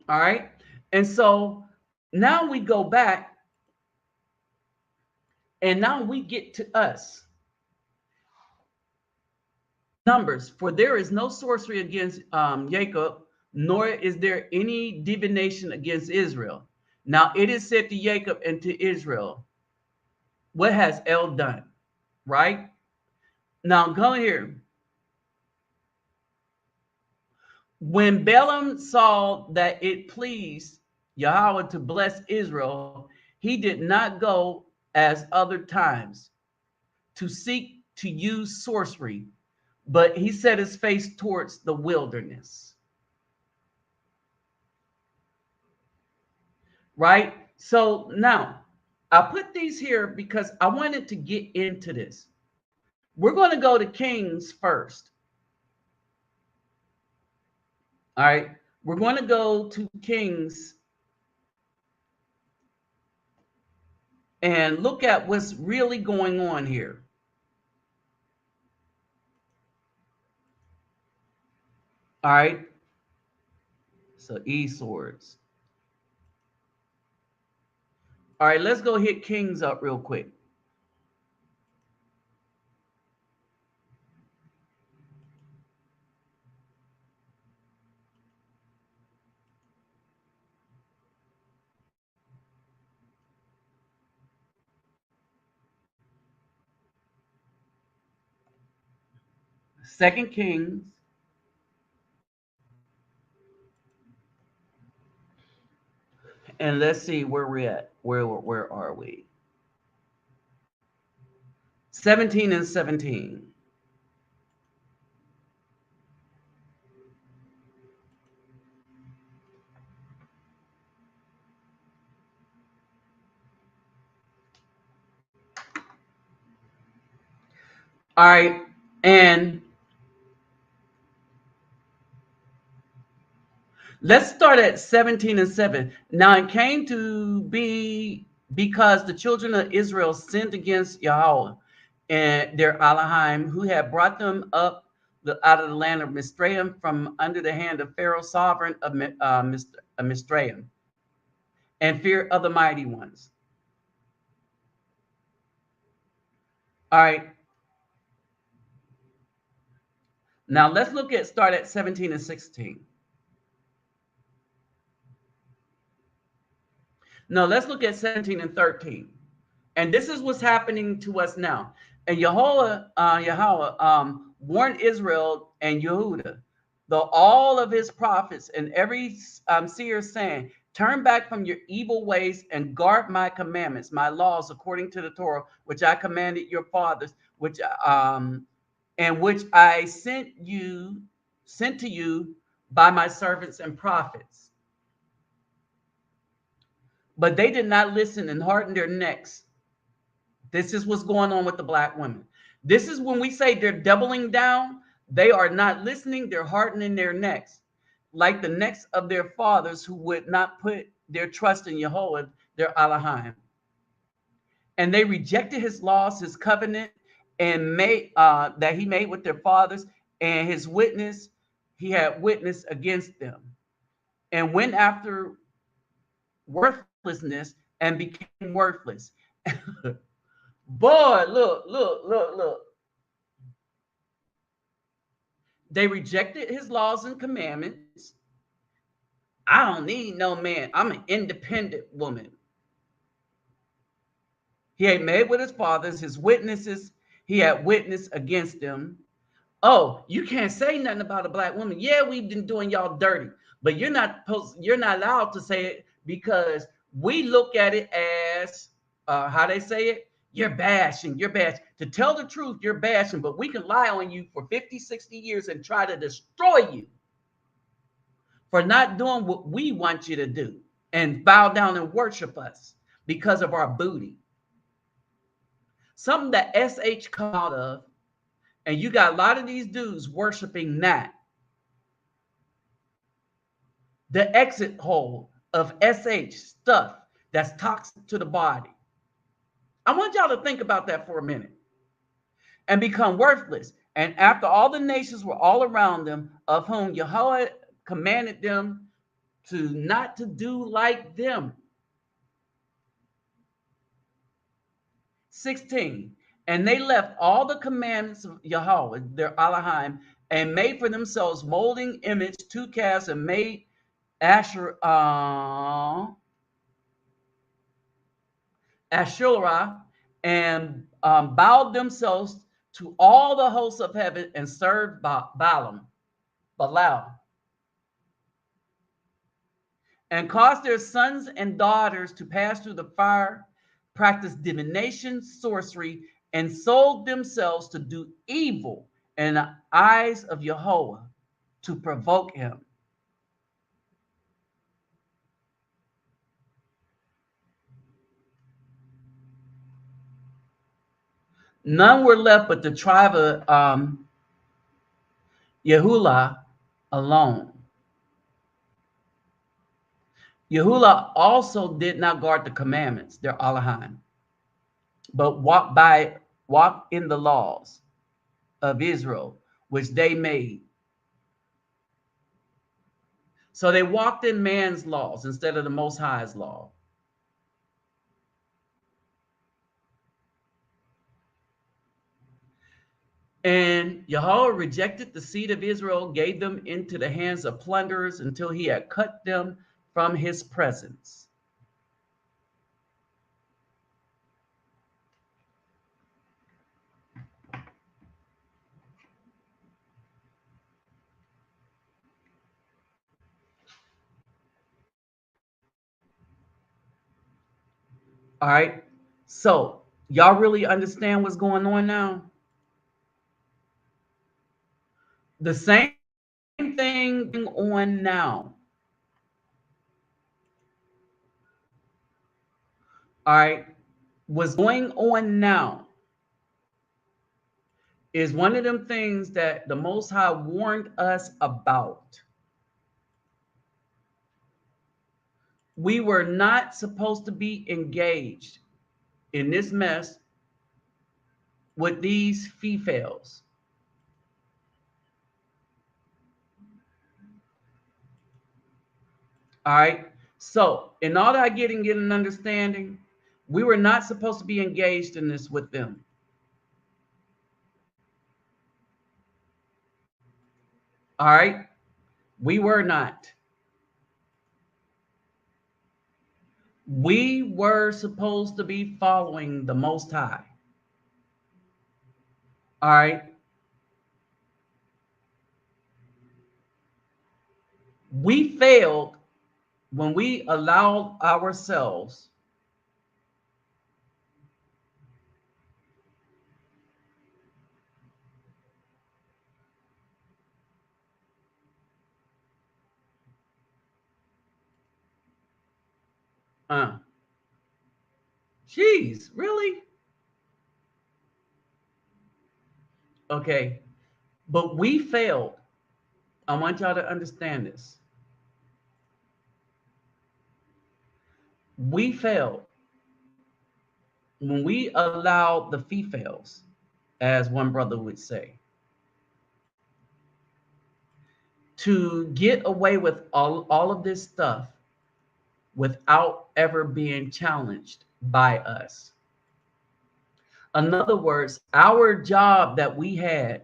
S1: All right. And so now we go back and now we get to us. Numbers, for there is no sorcery against Jacob, nor is there any divination against Israel. Now it is said to Jacob and to Israel, what has El done? Right? Now go here. When Balaam saw that it pleased Yahweh to bless Israel, he did not go as other times to seek to use sorcery, but he set his face towards the wilderness. Right? So now I put these here because I wanted to get into this. We're going to go to Kings first. All right. We're going to go to Kings and look at what's really going on here. All right. So E swords. All right, let's go hit Kings up real quick. Second Kings. And let's see where we're at. Where are we? 17 and 17. All right. And let's start at 17 and 7. Now it came to be because the children of Israel sinned against Yahweh and their Elohim, who had brought them up out of the land of Mitzrayim from under the hand of Pharaoh, sovereign of Mitzrayim, and fear of the mighty ones. All right. Now let's start at 17 and 16. No, let's look at 17 and 13. And this is what's happening to us now. And Yahweh warned Israel and Yehuda, though all of his prophets and every seer saying, turn back from your evil ways and guard my commandments, my laws, according to the Torah, which I commanded your fathers, which I sent to you by my servants and prophets. But they did not listen and harden their necks. This is what's going on with the black women. This is when we say they're doubling down. They are not listening. They're hardening their necks, like the necks of their fathers who would not put their trust in Jehovah, their Elohim. And they rejected his laws, his covenant, and that he made with their fathers, and his witness he had witnessed against them, and went after worthlessness and became worthless. Boy, look. They rejected his laws and commandments. I don't need no man. I'm an independent woman. He had made with his fathers, his witnesses, he had witnessed against them. Oh, you can't say nothing about a black woman. Yeah, we've been doing y'all dirty, but you're not allowed to say it because we look at it as how they say it. You're bashing, you're bashing. To tell the truth, you're bashing, but we can lie on you for 50, 60 years and try to destroy you for not doing what we want you to do and bow down and worship us because of our booty. Something that SH come out of, and you got a lot of these dudes worshiping that. The exit hole of SH stuff that's toxic to the body. I want y'all to think about that for a minute and become worthless. And after all the nations were all around them, of whom Yahweh commanded them to not to do like them. 16. And they left all the commandments of Yahweh, their Elohim, and made for themselves molding image, two calves, and made Ashurah, and bowed themselves to all the hosts of heaven and served Balaam, and caused their sons and daughters to pass through the fire, practiced divination, sorcery, and sold themselves to do evil in the eyes of Yahweh to provoke him. None were left but the tribe of Yahulah alone. Yahulah also did not guard the commandments, their Elohim, but walked in the laws of Israel, which they made. So they walked in man's laws instead of the Most High's law. And Yahweh rejected the seed of Israel, gave them into the hands of plunderers until he had cut them from his presence. All right. So y'all really understand what's going on now? The same thing going on now. All right. What's going on now is one of them things that the Most High warned us about. We were not supposed to be engaged in this mess with these females. All right. So, in order to get an understanding, we were not supposed to be engaged in this with them. All right. We were not. We were supposed to be following the Most High. All right. We failed when we allowed ourselves Jeez, really? Okay. But we failed. I want y'all to understand this. We failed when we allowed the females, as one brother would say, to get away with all of this stuff without ever being challenged by us. In other words, our job that we had,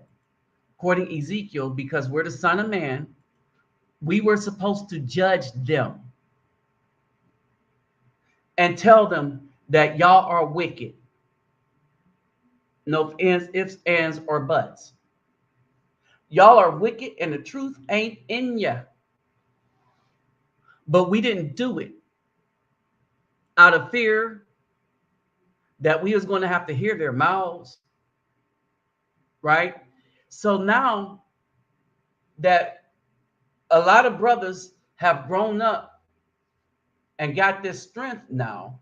S1: according to Ezekiel, because we're the Son of Man, we were supposed to judge them and tell them that y'all are wicked. No ifs, ands, or buts. Y'all are wicked and the truth ain't in ya. But we didn't do it out of fear, that we was going to have to hear their mouths, right? So now that a lot of brothers have grown up and got this strength now,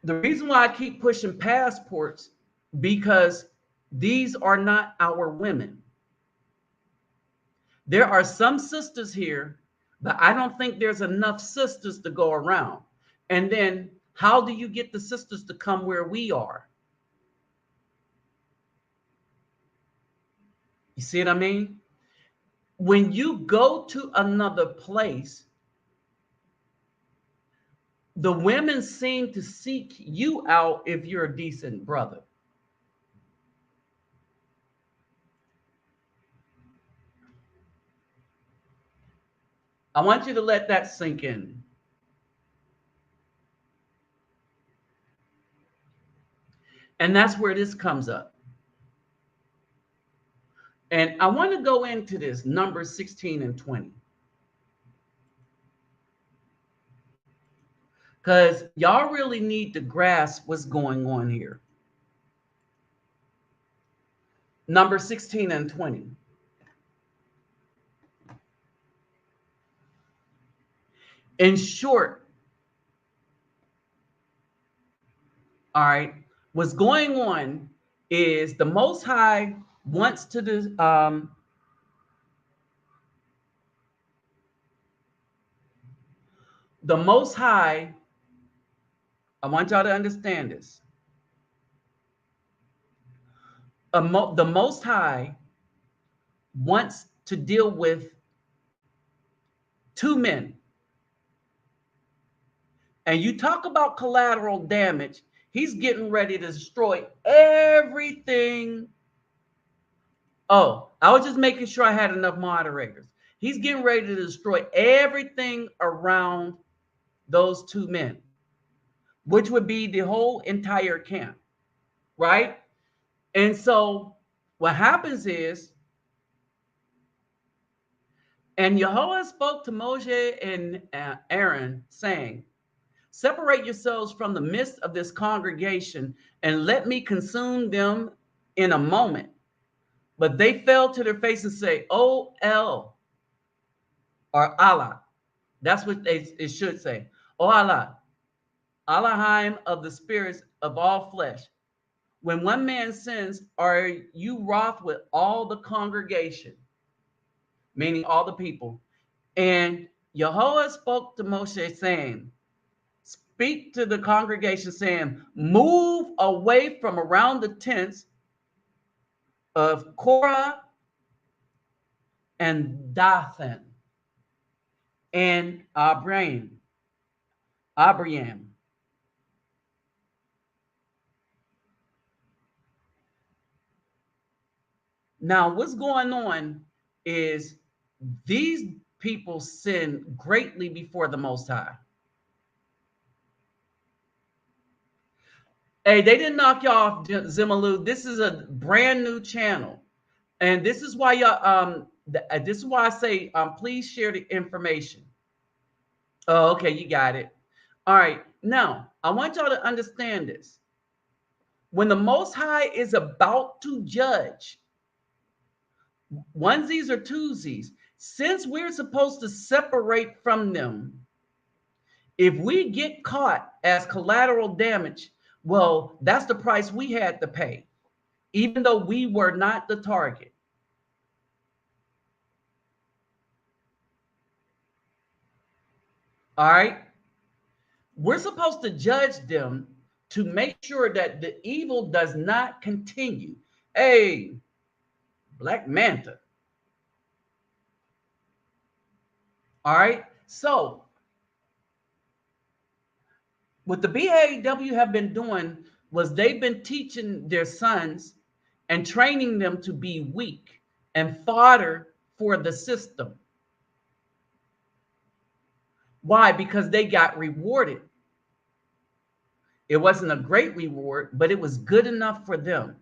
S1: the reason why I keep pushing passports, because these are not our women. There are some sisters here, but I don't think there's enough sisters to go around. And then how do you get the sisters to come where we are? You see what I mean? When you go to another place, the women seem to seek you out if you're a decent brother. I want you to let that sink in. And that's where this comes up. And I want to go into this, Numbers 16 and 20. Because y'all really need to grasp what's going on here. Number 16 and 20. In short, all right, what's going on is the Most High wants to the Most High, I want y'all to understand this. The Most High wants to deal with two men. And you talk about collateral damage, he's getting ready to destroy everything. Oh, I was just making sure I had enough moderators. He's getting ready to destroy everything around those two men, which would be the whole entire camp, right? And so what happens is, and Yahweh spoke to Moshe and Aaron, saying, separate yourselves from the midst of this congregation and let me consume them in a moment. But they fell to their face and say, O El, or Allah. That's what it should say. O Allah, Elohim of the spirits of all flesh. When one man sins, are you wroth with all the congregation? Meaning all the people. And Yahweh spoke to Moshe, saying, speak to the congregation, saying, move away from around the tents of Korah and Dathan and Abraham. Now, what's going on is these people sin greatly before the Most High. Hey, they didn't knock you off, Zimalu. This is a brand new channel, and this is why y'all this is why I say please share the information. Oh, okay, you got it. All right, now I want y'all to understand this. When the Most High is about to judge, onesies or twosies, since we're supposed to separate from them, if we get caught as collateral damage, well, that's the price we had to pay, even though we were not the target. All right? We're supposed to judge them to make sure that the evil does not continue. Hey, Black Manta. All right? So, what the BAW have been doing was they've been teaching their sons and training them to be weak and fodder for the system. Why? Because they got rewarded. It wasn't a great reward, but it was good enough for them.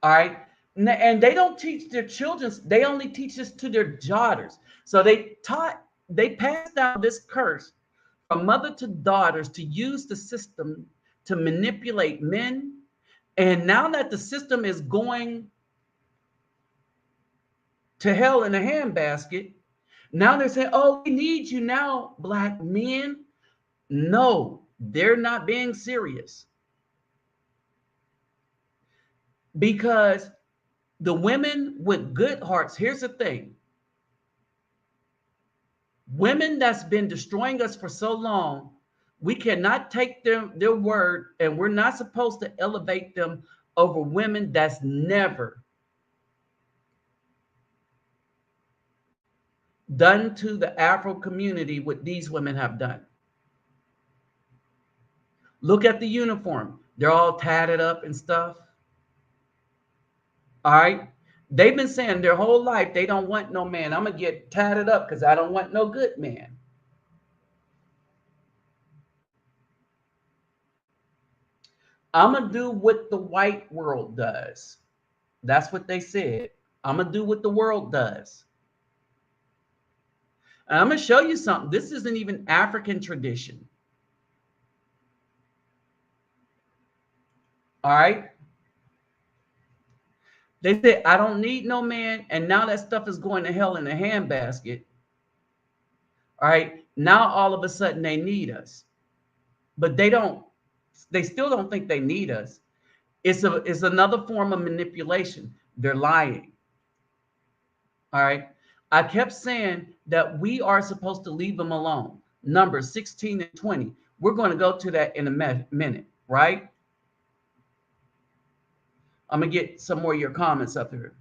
S1: All right. And they don't teach their children, they only teach this to their daughters. So they passed down this curse from mother to daughters to use the system to manipulate men. And now that the system is going to hell in a handbasket, now they're saying, oh, we need you now, black men. No, they're not being serious, because the women with good hearts, here's the thing. Women that's been destroying us for so long, we cannot take their word, and we're not supposed to elevate them over women that's never done to the Afro community what these women have done. Look at the uniform. They're all tatted up and stuff. All right. They've been saying their whole life they don't want no man. I'm going to get tatted up because I don't want no good man. I'm going to do what the white world does. That's what they said. I'm going to do what the world does. And I'm going to show you something. This isn't even African tradition. All right. They said, I don't need no man. And now that stuff is going to hell in a handbasket. All right. Now all of a sudden they need us. But they still don't think they need us. It's another form of manipulation. They're lying. All right. I kept saying that we are supposed to leave them alone. Numbers 16 and 20. We're going to go to that in a minute, right? I'm going to get some more of your comments up here.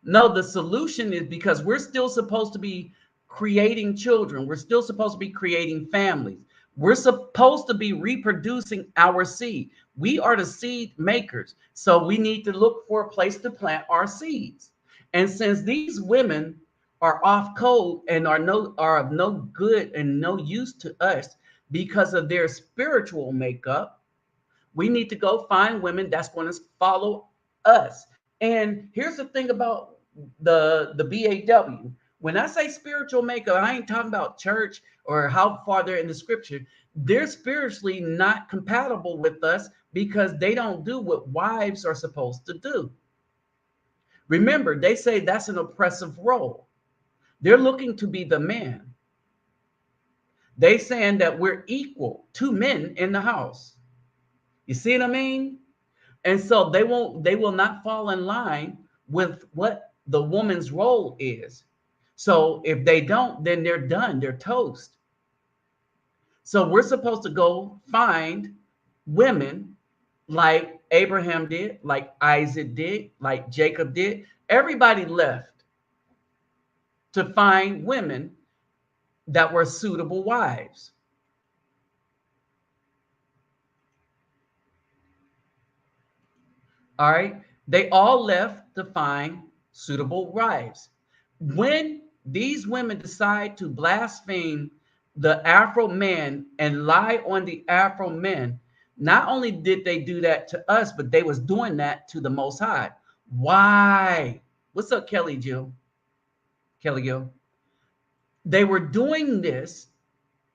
S1: No, the solution is because we're still supposed to be creating children. We're still supposed to be creating families. We're supposed to be reproducing our seed. We are the seed makers. So we need to look for a place to plant our seeds. And since these women are off code and are of no good and no use to us because of their spiritual makeup, we need to go find women that's going to follow us. And here's the thing about the BAW. When I say spiritual makeup, I ain't talking about church or how far they're in the scripture. They're spiritually not compatible with us because they don't do what wives are supposed to do. Remember, they say that's an oppressive role. They're looking to be the man. They saying that we're equal, two men in the house. You see what I mean? And so they will not fall in line with what the woman's role is. So if they don't, then they're done. They're toast. So we're supposed to go find women like Abraham did, like Isaac did, like Jacob did. Everybody left to find women that were suitable wives. All right. They all left to find suitable wives. When these women decide to blaspheme the Afro man and lie on the Afro men, not only did they do that to us, but they was doing that to the Most High. Why? What's up, Kelly Jill? Kelly Gill. They were doing this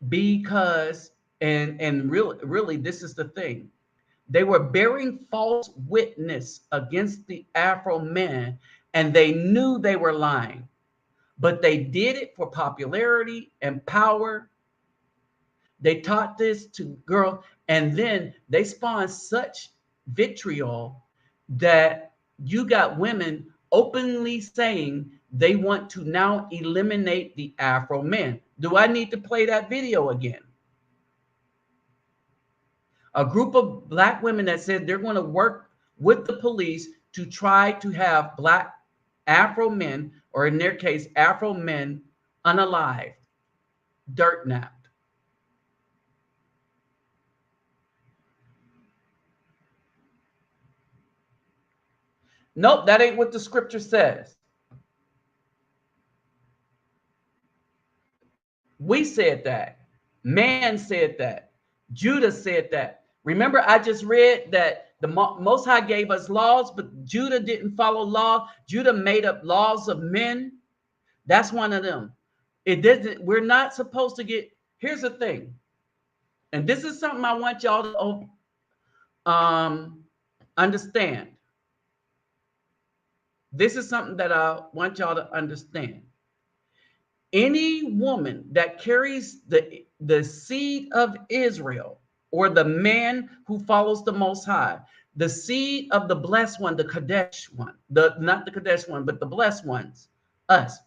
S1: because, and really, this is the thing. They were bearing false witness against the Afro men, and they knew they were lying, but they did it for popularity and power. They taught this to girls, and then they spawned such vitriol that you got women openly saying they want to now eliminate the Afro men. Do I need to play that video again? A group of black women that said they're going to work with the police to try to have black Afro men, or in their case, Afro men, unalived, dirt napped. Nope, that ain't what the scripture says. We said that. Man said that. Judah said that. Remember, I just read that The Most High gave us laws, but Judah didn't follow law. Judah made up laws of men. That's one of them. It doesn't. We're not supposed to get. Here's the thing, and this is something I want y'all to understand. This is something that I want y'all to understand. Any woman that carries the seed of Israel, or the man who follows the Most High, the seed of the blessed one, the Kadesh one, not the Kadesh one, but the blessed ones, us,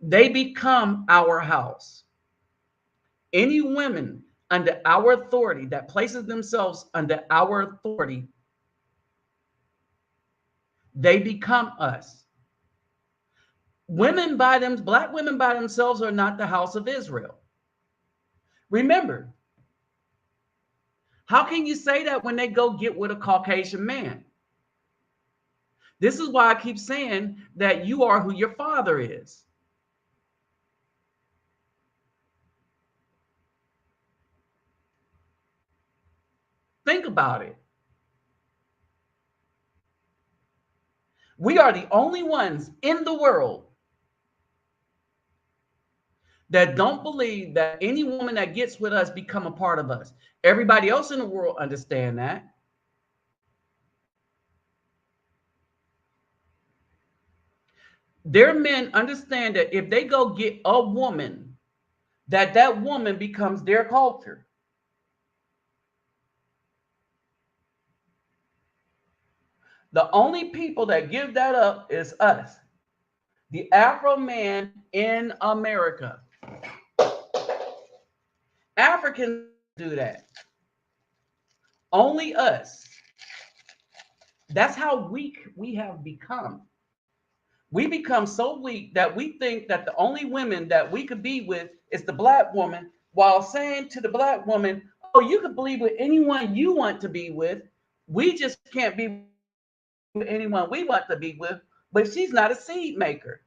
S1: they become our house. Any women under our authority that places themselves under our authority, they become us. Black women by themselves are not the house of Israel. Remember, how can you say that when they go get with a Caucasian man? This is why I keep saying that you are who your father is. Think about it. We are the only ones in the world that don't believe that any woman that gets with us become a part of us. Everybody else in the world understand that. Their men understand that if they go get a woman, that woman becomes their culture. The only people that give that up is us, the Afro man in America. Africans do that. Only us. That's how weak we have become. We become so weak that we think that the only women that we could be with is the black woman, while saying to the black woman, oh, you could believe with anyone you want to be with. We just can't be with anyone we want to be with, but she's not a seed maker.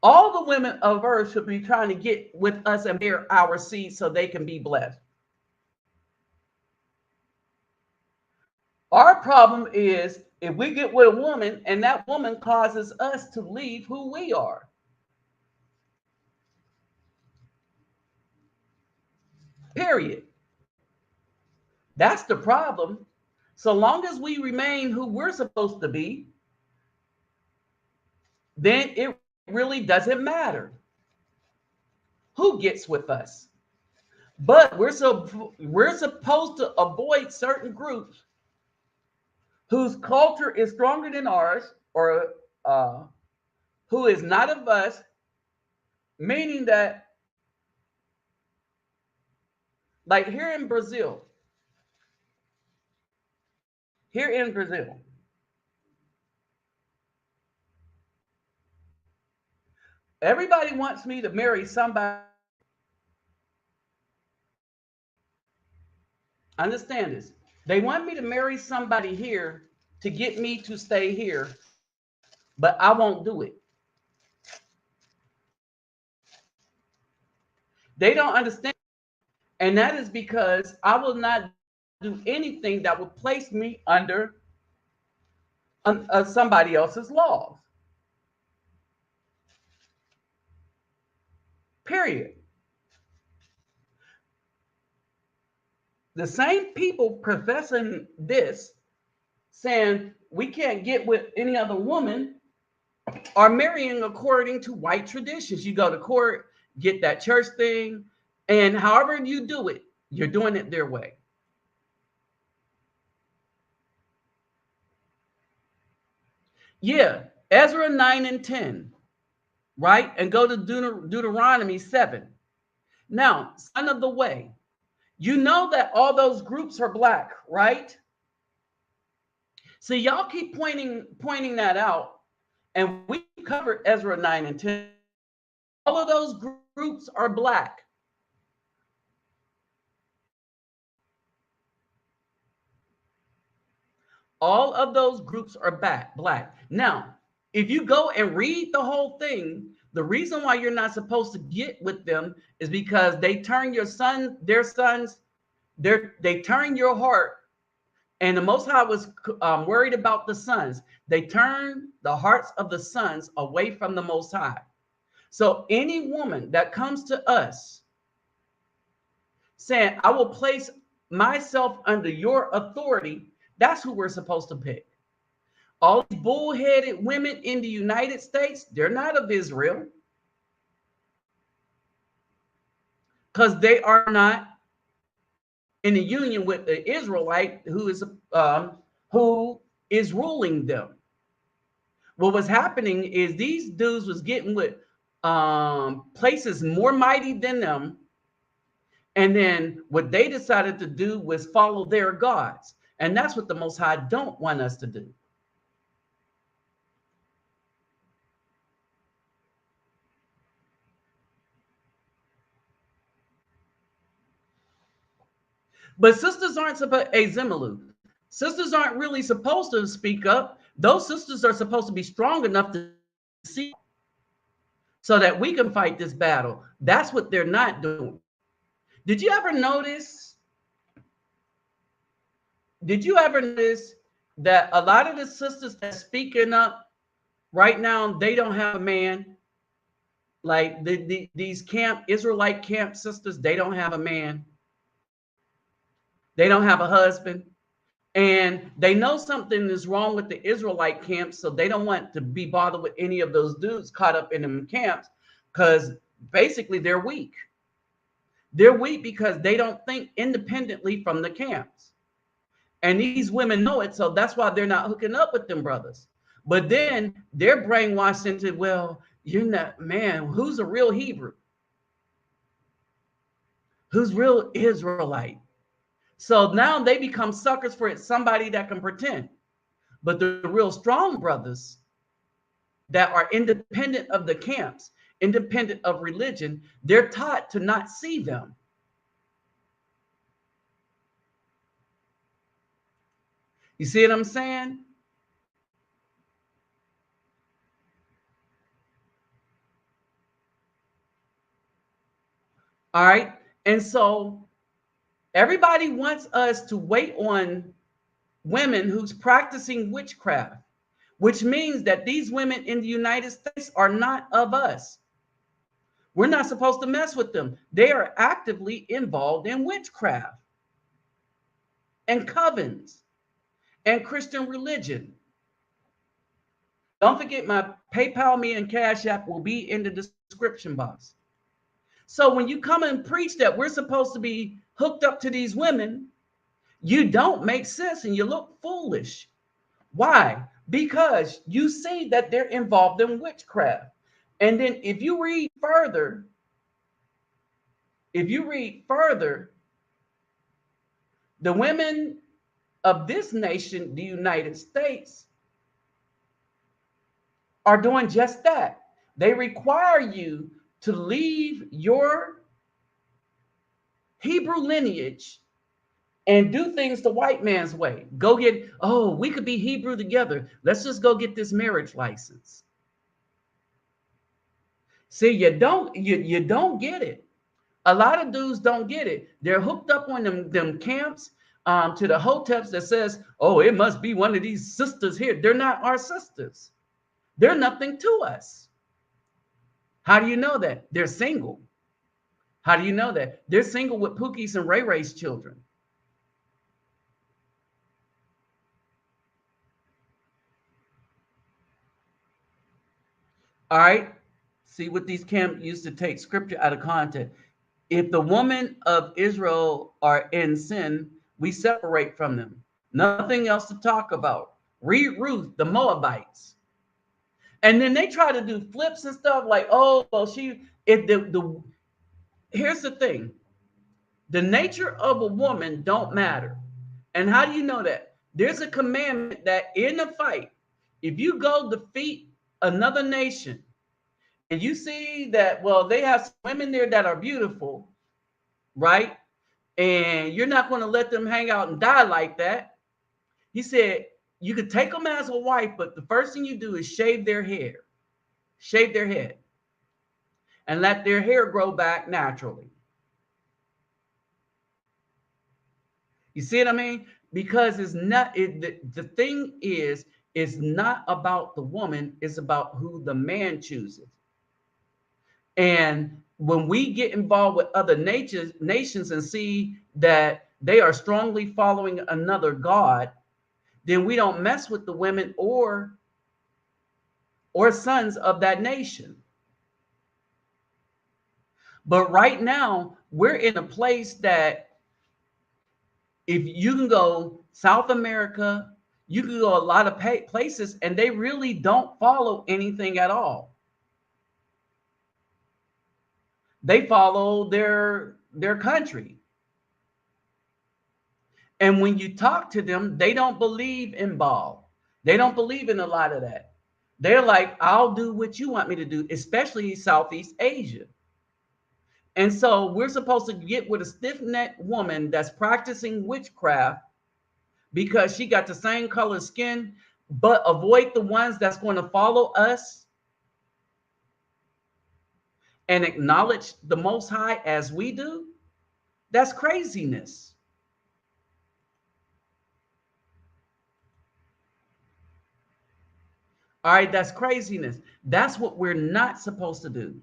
S1: All the women of earth should be trying to get with us and bear our seed so they can be blessed. Our problem is if we get with a woman and that woman causes us to leave who we are. Period. That's the problem. So long as we remain who we're supposed to be, then it really doesn't matter who gets with us. But we're supposed to avoid certain groups whose culture is stronger than ours, or who is not of us, meaning that, like here in Brazil, everybody wants me to marry somebody. Understand this. They want me to marry somebody here to get me to stay here, but I won't do it. They don't understand. And that is because I will not do anything that will place me under somebody else's laws. Period. The same people professing this, saying we can't get with any other woman, are marrying according to white traditions. You go to court, get that church thing, and however you do it, you're doing it their way. Yeah, Ezra 9 and 10, right? And go to Deuteronomy 7. Now, son of the way, you know that all those groups are black, right? So y'all keep pointing that out, and we covered Ezra 9 and 10. All of those groups are black. All of those groups are black. Now, if you go and read the whole thing, the reason why you're not supposed to get with them is because they turn their sons They turn your heart, and the Most High was worried about the sons. They turn the hearts of the sons away from the Most High. So any woman that comes to us saying, I will place myself under your authority, that's who we're supposed to pick. All these bullheaded women in the United States, they're not of Israel, because they are not in the union with the Israelite who is ruling them. What was happening is these dudes was getting with places more mighty than them, and then what they decided to do was follow their gods, and that's what the Most High don't want us to do. But sisters aren't supposed, a Zimelu, sisters aren't really supposed to speak up. Those sisters are supposed to be strong enough to see so that we can fight this battle. That's what they're not doing. Did you ever notice? Did you ever notice that a lot of the sisters that's speaking up right now, they don't have a man? Like these camp Israelite camp sisters, they don't have a man. They don't have a husband. And they know something is wrong with the Israelite camps, so they don't want to be bothered with any of those dudes caught up in them camps, because basically they're weak. They're weak because they don't think independently from the camps. And these women know it, so that's why they're not hooking up with them brothers. But then they're brainwashed into, well, you're not, man, who's a real Hebrew? Who's real Israelite? So now they become suckers for it, somebody that can pretend. But the real strong brothers that are independent of the camps, independent of religion, they're taught to not see them. You see what I'm saying? All right. And so everybody wants us to wait on women who's practicing witchcraft, which means that these women in the United States are not of us. We're not supposed to mess with them. They are actively involved in witchcraft and covens and Christian religion. Don't forget, my PayPal, me, and Cash App will be in the description box. So when you come and preach that we're supposed to be hooked up to these women, you don't make sense and you look foolish. Why? Because you see that they're involved in witchcraft. And then if you read further, the women of this nation, the United States, are doing just that. They require you to leave your Hebrew lineage and do things the white man's way. Go get, oh, we could be Hebrew together. Let's just go get this marriage license. See, you don't get it. A lot of dudes don't get it. They're hooked up on them camps, to the hotels that says, oh, it must be one of these sisters here. They're not our sisters. They're nothing to us. How do you know that? They're single. How do you know that? They're single with Pookie's and Ray Ray's children. All right. See what these camps used to take scripture out of context. If the women of Israel are in sin, we separate from them. Nothing else to talk about. Read Ruth, the Moabites. And then they try to do flips and stuff like, oh, well, here's the thing. The nature of a woman don't matter. And how do you know that? There's a commandment that in a fight, if you go defeat another nation and you see that, well, they have some women there that are beautiful, right? And you're not going to let them hang out and die like that. He said, you could take them as a wife, but the first thing you do is shave their head, and let their hair grow back naturally. You see what I mean? Because it's not the thing is it's not about the woman, it's about who the man chooses. And when we get involved with other nations and see that they are strongly following another god, then we don't mess with the women or sons of that nation. But right now, we're in a place that if you can go South America, you can go a lot of places, and they really don't follow anything at all. They follow their country. And when you talk to them, they don't believe in Baal. They don't believe in a lot of that. They're like, I'll do what you want me to do, especially Southeast Asia. And so we're supposed to get with a stiff-necked woman that's practicing witchcraft because she got the same color skin, but avoid the ones that's going to follow us and acknowledge the Most High as we do. That's craziness. All right, that's craziness. That's what we're not supposed to do.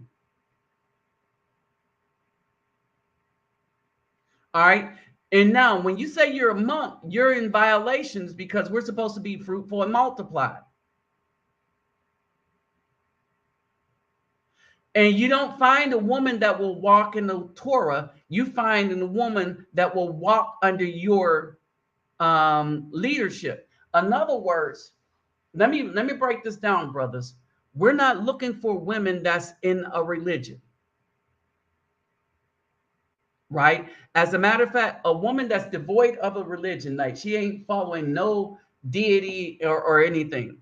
S1: All right. And now, when you say you're a monk, you're in violations because we're supposed to be fruitful and multiply. And you don't find a woman that will walk in the Torah. You find a woman that will walk under your leadership. In other words, let me break this down, brothers. We're not looking for women that's in a religion, right? As a matter of fact, a woman that's devoid of a religion, like she ain't following no deity or anything.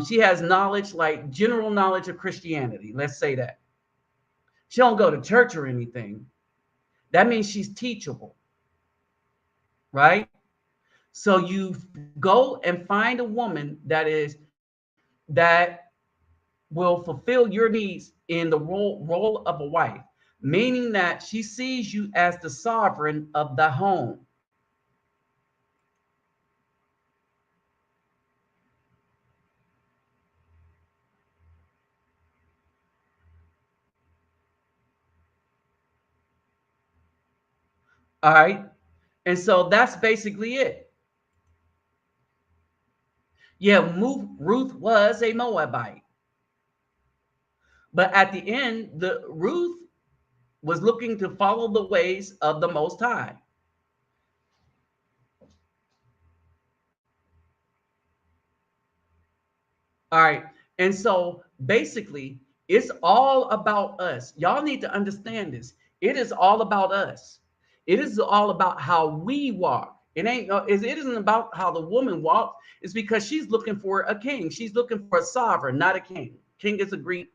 S1: She has knowledge, like general knowledge of Christianity. Let's say that. She don't go to church or anything. That means she's teachable, right? So you go and find a woman that will fulfill your needs in the role of a wife, meaning that she sees you as the sovereign of the home. All right. And so that's basically it. Yeah, Ruth was a Moabite. But at the end, the Ruth was looking to follow the ways of the Most High. All right. And so basically, it's all about us. Y'all need to understand this. It is all about us. It is all about how we walk. It isn't about how the woman walks. It's because she's looking for a king. She's looking for a sovereign, not a king. King is a Greek,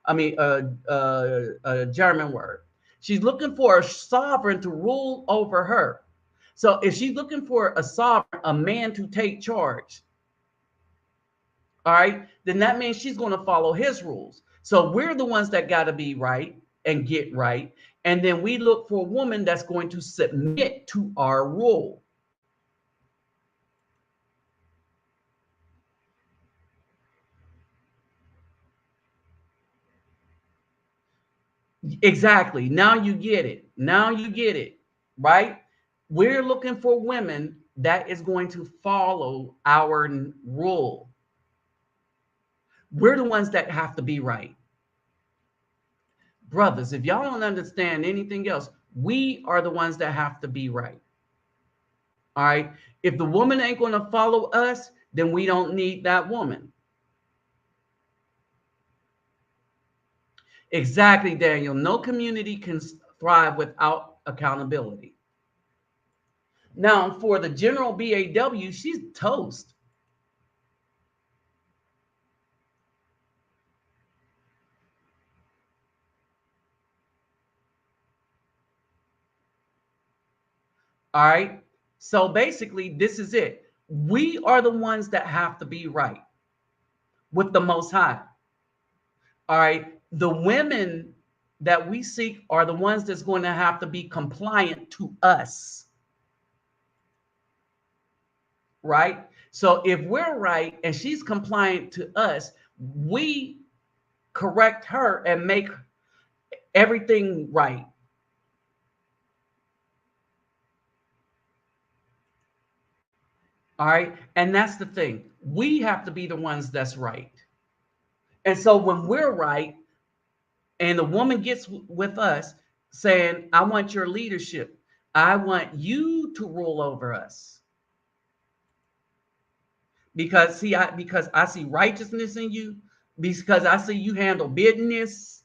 S1: a German word. She's looking for a sovereign to rule over her. So if she's looking for a sovereign, a man to take charge, all right, then that means she's going to follow his rules. So we're the ones that got to be right and get right. And then we look for a woman that's going to submit to our rule. Exactly. Now you get it. Now you get it, right? We're looking for women that is going to follow our rule. We're the ones that have to be right. Brothers, if y'all don't understand anything else, we are the ones that have to be right. All right. If the woman ain't going to follow us, then we don't need that woman. Exactly, Daniel. No community can thrive without accountability. Now, for the general BAW, she's toast. All right. So basically, this is it. We are the ones that have to be right with the Most High. All right. The women that we seek are the ones that's going to have to be compliant to us. right? So if we're right and she's compliant to us, we correct her and make everything right. All right. And that's the thing. We have to be the ones that's right. And so when we're right and the woman gets with us saying, I want your leadership, I want you to rule over us. Because I see righteousness in you, because I see you handle business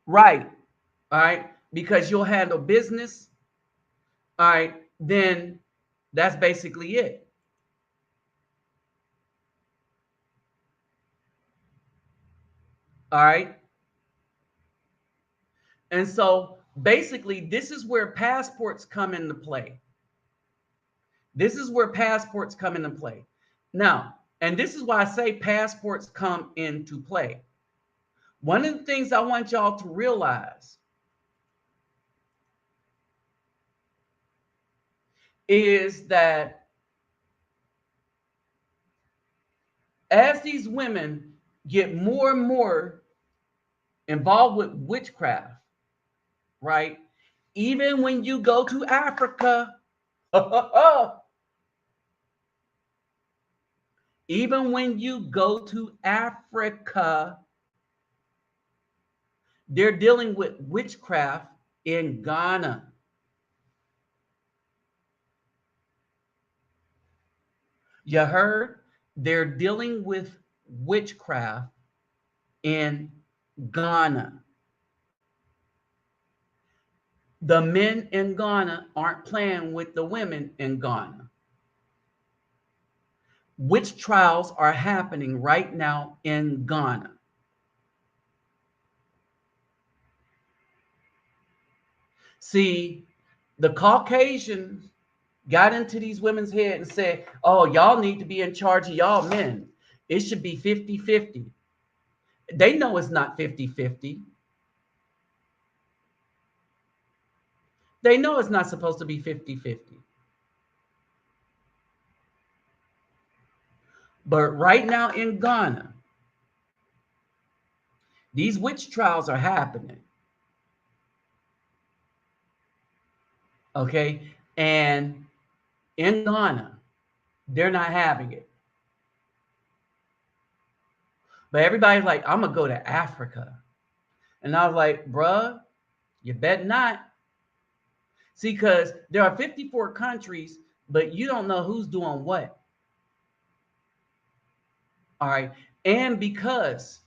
S1: right. All right. Because you'll handle business. All right. Then that's basically it. All right. And so basically, this is where passports come into play. This is where passports come into play. Now, and this is why I say passports come into play. One of the things I want y'all to realize is that as these women get more and more involved with witchcraft, right? Even when you go to Africa, even when you go to Africa, they're dealing with witchcraft in Ghana. You heard? They're dealing with witchcraft in Ghana. The men in Ghana aren't playing with the women in Ghana. Witch trials are happening right now in Ghana. See, the Caucasians got into these women's head and said, oh, y'all need to be in charge of y'all men. It should be 50-50. They know it's not 50-50. They know it's not supposed to be 50-50. But right now in Ghana, these witch trials are happening. Okay. And in Ghana, they're not having it. But everybody's like, I'm going to go to Africa. And I was like, bruh, you bet not. See, because there are 54 countries, but you don't know who's doing what. All right. And because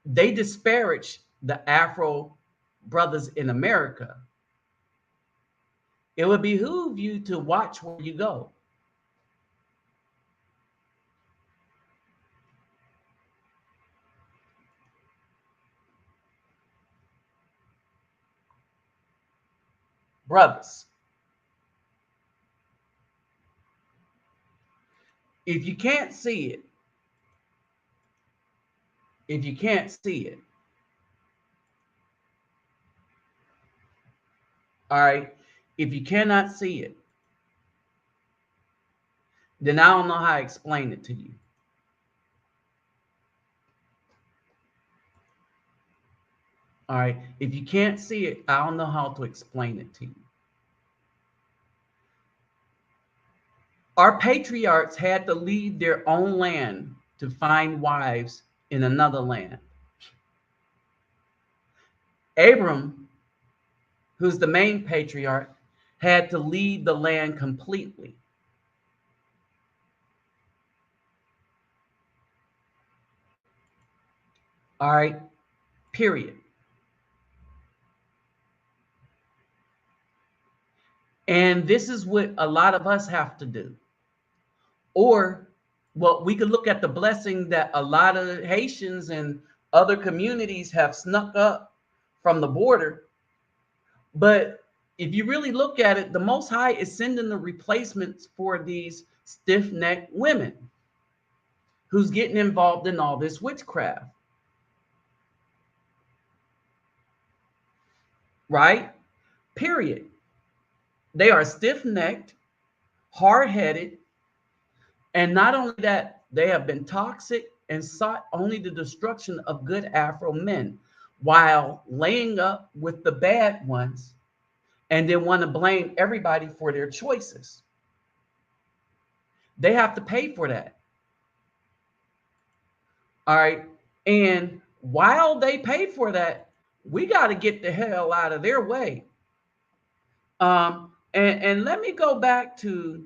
S1: they disparage the Afro brothers in America, it would behoove you to watch where you go. Brothers, if you can't see it, if you can't see it, all right, if you cannot see it, then I don't know how to explain it to you. All right, if you can't see it, I don't know how to explain it to you. Our patriarchs had to leave their own land to find wives in another land. Abram, who's the main patriarch, had to leave the land completely. All right, period. And this is what a lot of us have to do. Or, well, we could look at the blessing that a lot of Haitians and other communities have snuck up from the border. But if you really look at it, the Most High is sending the replacements for these stiff-necked women who's getting involved in all this witchcraft. Right? Period. They are stiff-necked, hard-headed, and not only that, they have been toxic and sought only the destruction of good Afro men while laying up with the bad ones and then want to blame everybody for their choices. They have to pay for that. All right. And while they pay for that, we got to get the hell out of their way. And let me go back to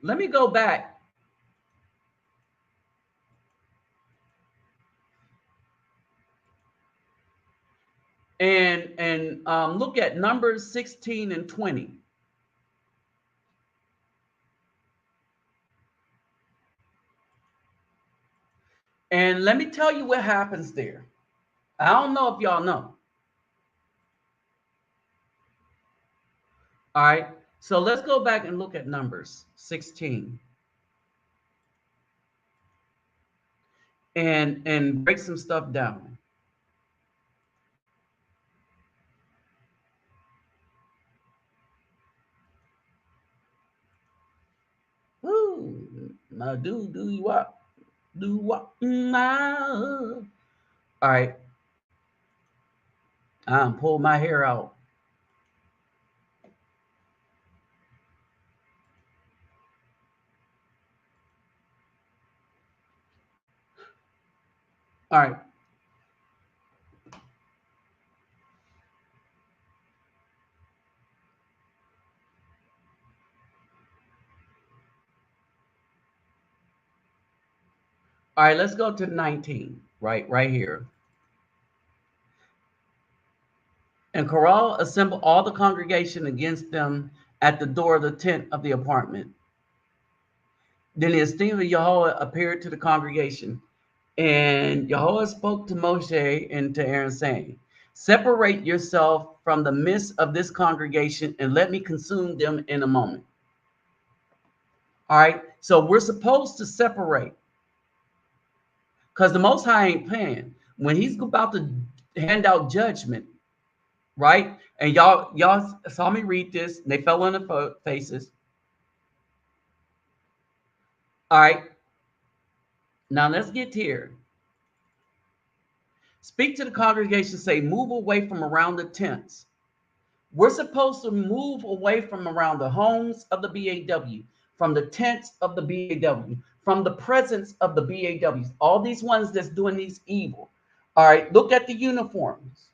S1: let me go back and look at Numbers 16 and 20. And let me tell you what happens there. I don't know if y'all know. All right. So let's go back and look at Numbers 16 and break some stuff down. Woo. Now do you what? Do what? Now. All right. I'm pull my hair out. All right. All right, let's go to 19. Right here. And Corral assembled all the congregation against them at the door of the tent of the apartment. Then the esteem of Yahweh appeared to the congregation. And Yahweh spoke to Moshe and to Aaron, saying, separate yourself from the midst of this congregation and let me consume them in a moment. All right. So we're supposed to separate because the Most High ain't playing. When he's about to hand out judgment, right? And y'all saw me read this. And they fell on their faces. All right. Now let's get here. Speak to the congregation, say, move away from around the tents. We're supposed to move away from around the homes of the BAW, from the tents of the BAW, from the presence of the BAWs, all these ones that's doing these evil. All right, look at the uniforms.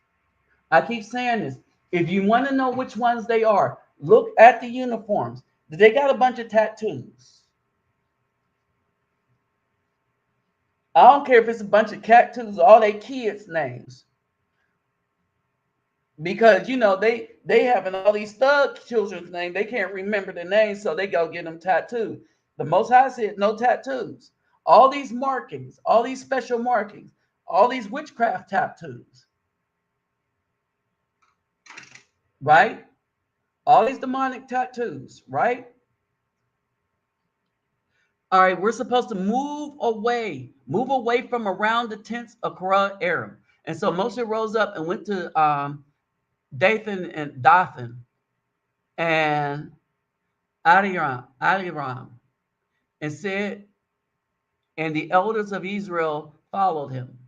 S1: I keep saying this. If you want to know which ones they are, look at the uniforms. They got a bunch of tattoos. I don't care if it's a bunch of tattoos, all their kids' names. Because they having all these thug children's names, they can't remember the names, so they go get them tattooed. The Most High said no tattoos. All these markings, all these special markings, all these witchcraft tattoos, right? All these demonic tattoos, right? All right, we're supposed to move away from around the tents of Korah Aram. And so Moshe rose up and went to Dathan and Adiram, and said, and the elders of Israel followed him.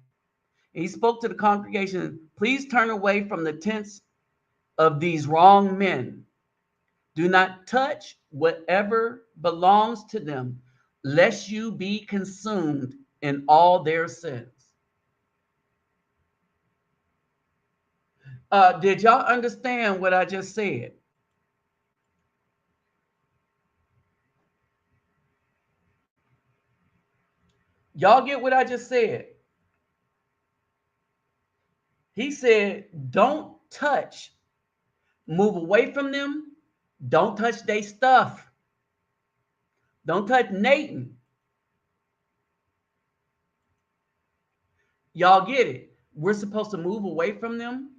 S1: And he spoke to the congregation, please turn away from the tents of these wrong men. Do not touch whatever belongs to them, lest you be consumed in all their sins. Did y'all understand what I just said? Y'all get what I just said? He said, don't touch, move away from them, don't touch their stuff. Don't touch Nathan. Y'all get it? We're supposed to move away from them.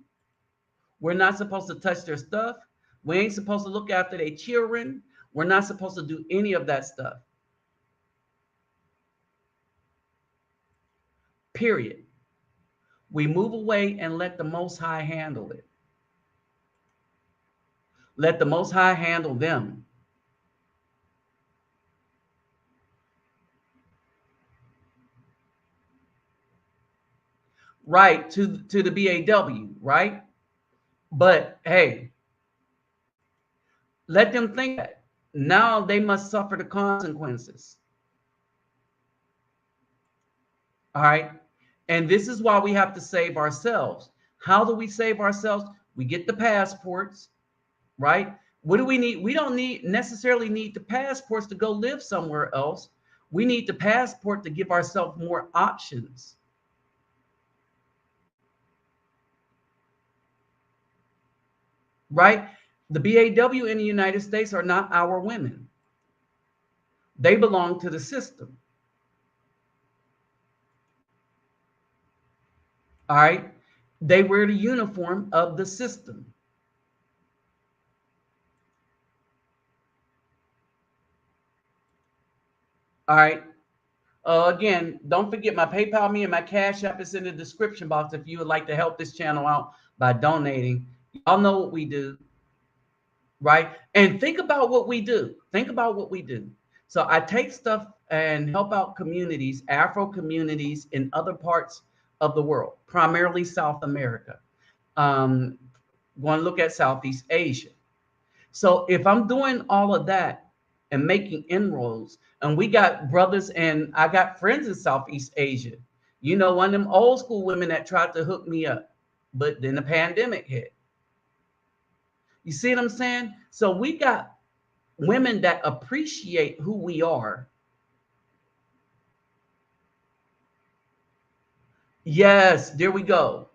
S1: We're not supposed to touch their stuff. We ain't supposed to look after their children. We're not supposed to do any of that stuff. Period. We move away and let the Most High handle it. Let the Most High handle them. Right, to the BAW, right? But hey, let them think that now they must suffer the consequences. All right. And this is why we have to save ourselves. How do we save ourselves? We get the passports, right? What do we need? We don't necessarily need the passports to go live somewhere else. We need the passport to give ourselves more options, right? The BAW in the United States are not our women. They belong to the system. All right. They wear the uniform of the system. All right. Again, don't forget my PayPal me and my Cash App is in the description box if you would like to help this channel out by donating. Y'all know what we do, right? And think about what we do. Think about what we do. So I take stuff and help out communities, Afro communities in other parts of the world, primarily South America. Um, Going to look at Southeast Asia. So if I'm doing all of that and making inroads, and we got brothers and I got friends in Southeast Asia, you know, one of them old school women that tried to hook me up, but then the pandemic hit. You see what I'm saying? So we got women that appreciate who we are. Yes, there we go.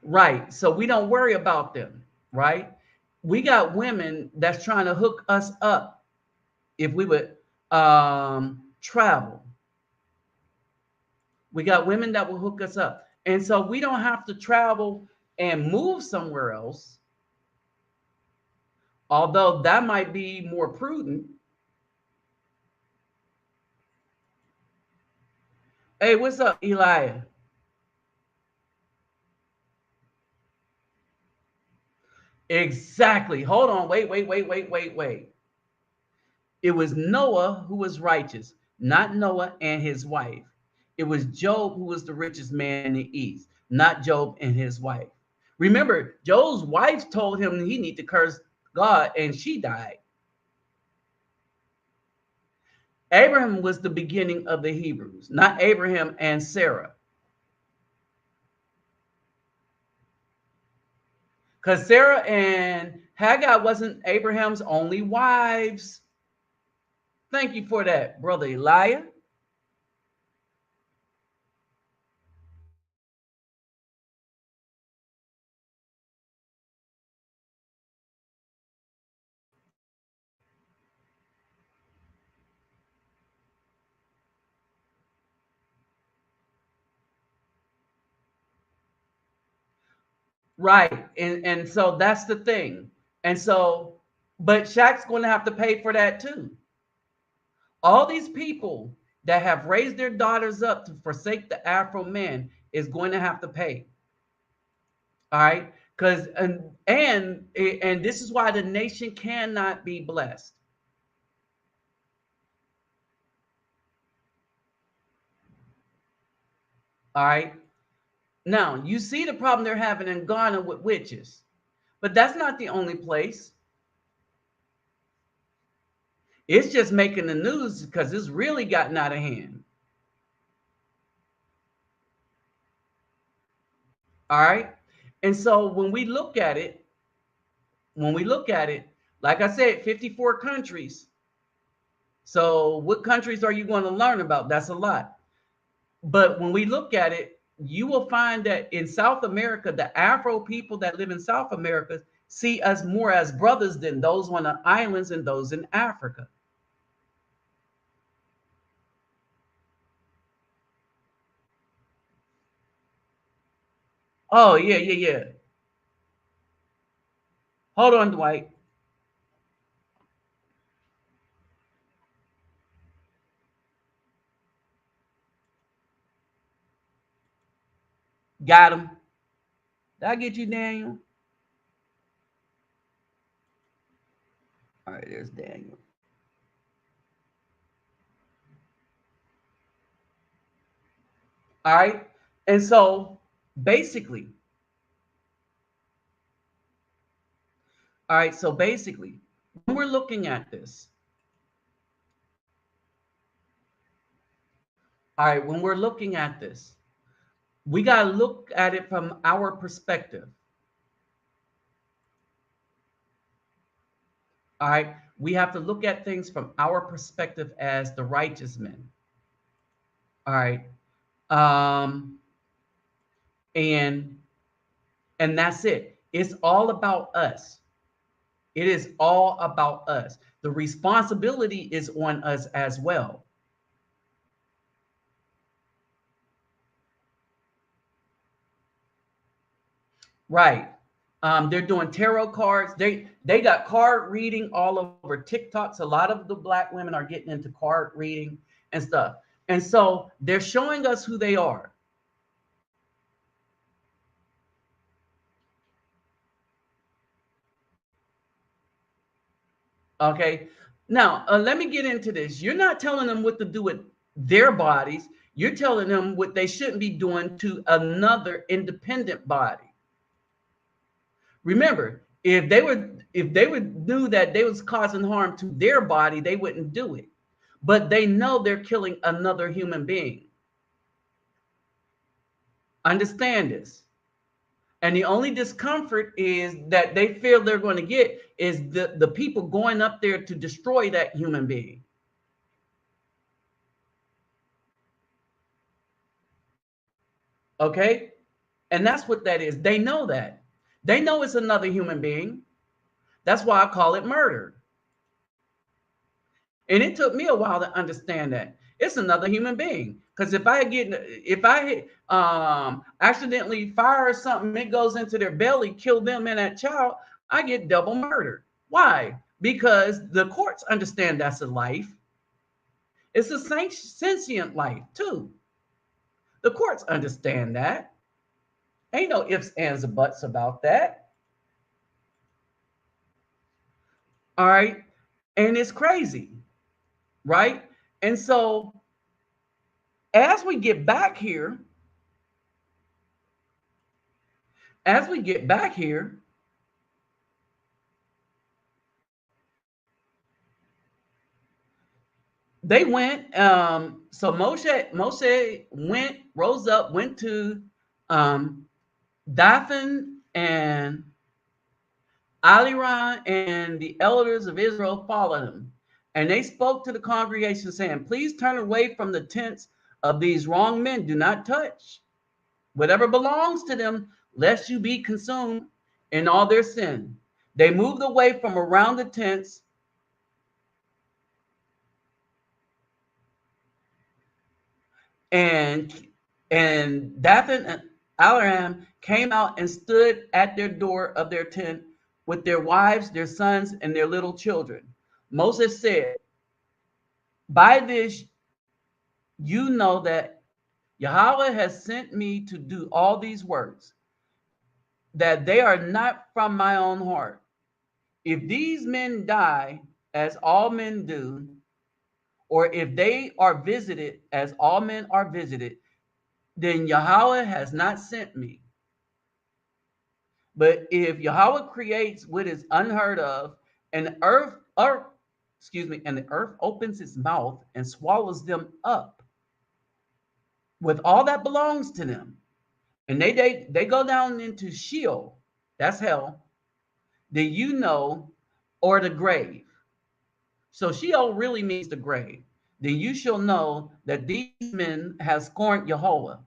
S1: Right. So we don't worry about them, right? We got women that's trying to hook us up if we would travel. We got women that will hook us up. And so we don't have to travel and move somewhere else, although that might be more prudent. Hey, what's up, Elijah? Exactly. Hold on. Wait. It was Noah who was righteous, not Noah and his wife. It was Job who was the richest man in the East, not Job and his wife. Remember, Job's wife told him he need to curse God and she died. Abraham was the beginning of the Hebrews, not Abraham and Sarah. Because Sarah and Hagar wasn't Abraham's only wives. Thank you for that, brother Elijah. Right. And so that's the thing. And so, but Shaq's going to have to pay for that too. All these people that have raised their daughters up to forsake the Afro man is going to have to pay. All right. Because and this is why the nation cannot be blessed. All right. Now you see the problem they're having in Ghana with witches, but that's not the only place. It's just making the news because it's really gotten out of hand. All right. And so when we look at it, like I said, 54 countries. So what countries are you going to learn about? That's a lot. But when we look at it, you will find that in South America, the Afro people that live in South America see us more as brothers than those on the islands and those in Africa. Oh, yeah. Hold on, Dwight. Got him. Did I get you, Daniel? All right, there's Daniel. All right. And so basically, all right, so basically, when we're looking at this, all right, when we're looking at this, we got to look at it from our perspective. All right. We have to look at things from our perspective as the righteous men. All right. Um, and and that's it. It's all about us. It is all about us. The responsibility is on us as well. Right. They're doing tarot cards. They got card reading all over TikToks. A lot of the black women are getting into card reading and stuff. And so they're showing us who they are. Okay. Now, let me get into this. You're not telling them what to do with their bodies. You're telling them what they shouldn't be doing to another independent body. Remember, if they would knew that they was causing harm to their body, they wouldn't do it. But they know they're killing another human being. Understand this. And the only discomfort is that they feel they're going to get is the people going up there to destroy that human being. Okay? And that's what that is. They know that. They know it's another human being. That's why I call it murder. And it took me a while to understand that it's another human being. Because if I accidentally fire something, it goes into their belly, kill them and that child, I get double murder. Why? Because the courts understand that's a life. It's a sentient life too. The courts understand that. Ain't no ifs, ands, or buts about that. All right. And it's crazy, right? And so as we get back here, as we get back here, they went. So Moshe went, rose up, went to um, Dathan and Aliran, and the elders of Israel followed him. And they spoke to the congregation, saying, please turn away from the tents of these wrong men. Do not touch whatever belongs to them, lest you be consumed in all their sin. They moved away from around the tents, and Dathan and Abiram came out and stood at their door of their tent with their wives, their sons, and their little children. Moses said, by this you know that Yahweh has sent me to do all these works, that they are not from my own heart. If these men die, as all men do, or if they are visited, as all men are visited, then Yahweh has not sent me. But if Yahweh creates what is unheard of, and the and the earth opens its mouth and swallows them up with all that belongs to them, and they go down into Sheol, that's hell, then you know, or the grave. So Sheol really means the grave. Then you shall know that these men have scorned Jehovah.